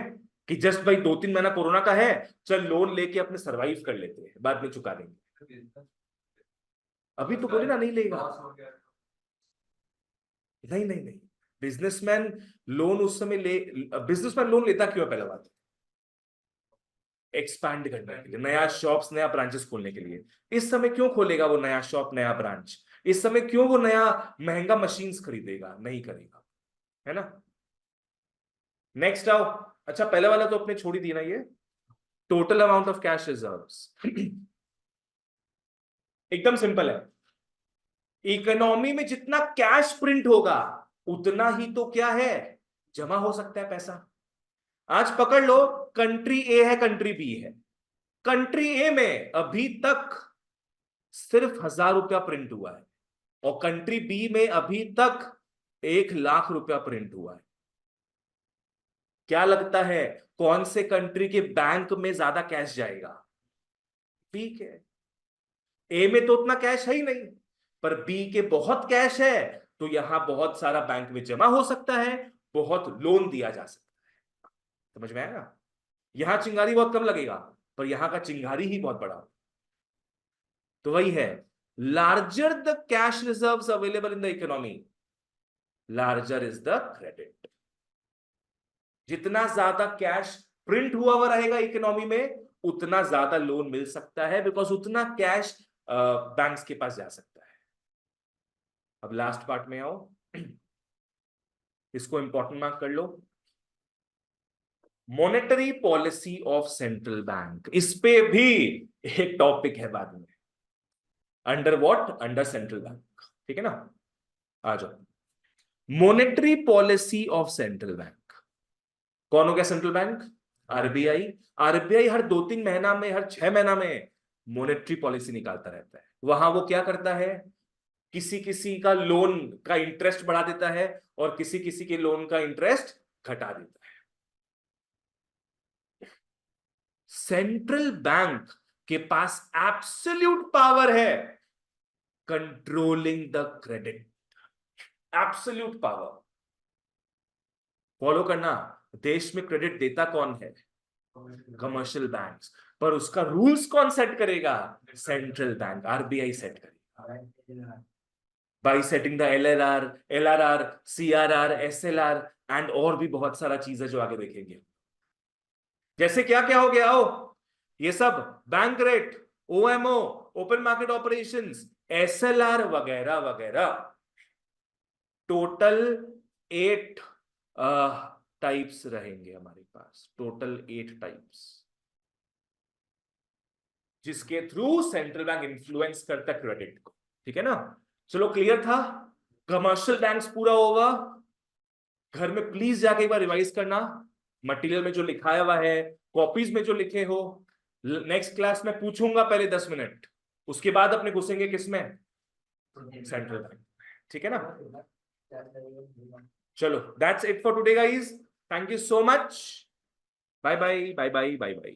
कि जस्ट भाई 2-3 महीना कोरोना का है, चल लोन लेके अपने सरवाइव कर लेते हैं, बाद में चुका देंगे। अभी तो बोले ना नहीं लेगा। नहीं नहीं नहीं, बिजनेसमैन लोन उस समय ले, बिजनेसमैन लोन लेता क्यों है? पहला बात, एक्सपैंड करने के लिए, नया शॉप्स, नया ब्रांचेस खोलने के लिए। इस समय क्यों खोलेगा वो नया शॉप, नया ब्रांच? इस समय क्यों वो नया महंगा मशीन्स खरीदेगा? नहीं करेगा, है ना? नेक्स्ट आओ। अच्छा, पहले वाला तो अपने छोड़ ही दिया ना, ये total amount of cash reserves. एकदम सिंपल है, इकोनॉमी में जितना कैश प्रिंट होगा उतना ही तो क्या है, जमा हो सकता है पैसा। आज पकड़ लो, कंट्री ए है, कंट्री बी है। कंट्री ए में अभी तक सिर्फ 1,000 रुपया प्रिंट हुआ है, और कंट्री बी में अभी तक 1,00,000 रुपया प्रिंट हुआ है। क्या लगता है कौन से कंट्री के बैंक में ज्यादा कैश जाएगा? बी के। ए में तो उतना कैश है ही नहीं, पर बी के बहुत कैश है, तो यहां बहुत सारा बैंक में जमा हो सकता है, बहुत लोन दिया जा सकता है। समझ में आएगा? यहां चिंगारी बहुत कम लगेगा, पर यहां का चिंगारी ही बहुत बड़ा। तो वही है, larger the cash reserves available in the economy, larger is the credit. जितना ज्यादा कैश प्रिंट हुआ हुआ रहेगा इकोनॉमी में, उतना ज्यादा लोन मिल सकता है, बिकॉज उतना कैश बैंक्स के पास जा सकता है। अब लास्ट पार्ट में आओ, इसको इंपॉर्टेंट मार्क कर लो, monetary policy of central bank. इस पे भी एक टॉपिक है बाद में, under what, under central bank. ठीक है ना? आ जाओ, monetary policy of central bank. कौन हो गया सेंट्रल बैंक? आरबीआई। आरबीआई हर 2-3 महीना में, हर 6 महीना में मॉनेटरी पॉलिसी निकालता रहता है। वहां वो क्या करता है, किसी किसी का लोन का इंटरेस्ट बढ़ा देता है, और किसी किसी के लोन का इंटरेस्ट घटा देता है। सेंट्रल बैंक के पास एब्सोल्यूट पावर है controlling the credit, absolute power. Follow करना, देश में क्रेडिट देता कौन है? Commercial banks. पर उसका रूल्स कौन सेट करेगा? सेंट्रल बैंक, आरबीआई सेट करेगा, bye setting the LRR, LRR, CRR, SLR, and और भी बहुत सारा चीज है जो आगे देखेंगे। जैसे क्या क्या हो गया, आओ, ये सब bank rate, OMO, open market operations, SLR वगैरह वगैरह। टोटल 8 टाइप्स रहेंगे हमारे पास, टोटल 8 टाइप्स, जिसके थ्रू सेंट्रल बैंक इन्फ्लुएंस करता है क्रेडिट को। ठीक है ना? चलो, क्लियर था? कमर्शियल बैंक्स पूरा होगा। घर में प्लीज जाके एक बार रिवाइज करना, मटेरियल में जो लिखाया हुआ है, कॉपीज में जो लिखे हो। नेक्स्ट क्लास में पूछूंगा पहले 10 मिनट, उसके बाद अपने घुसेंगे किसमें? Central bank. ठीक है ना? चलो, that's it for today guys, thank you so much, bye bye bye bye bye bye.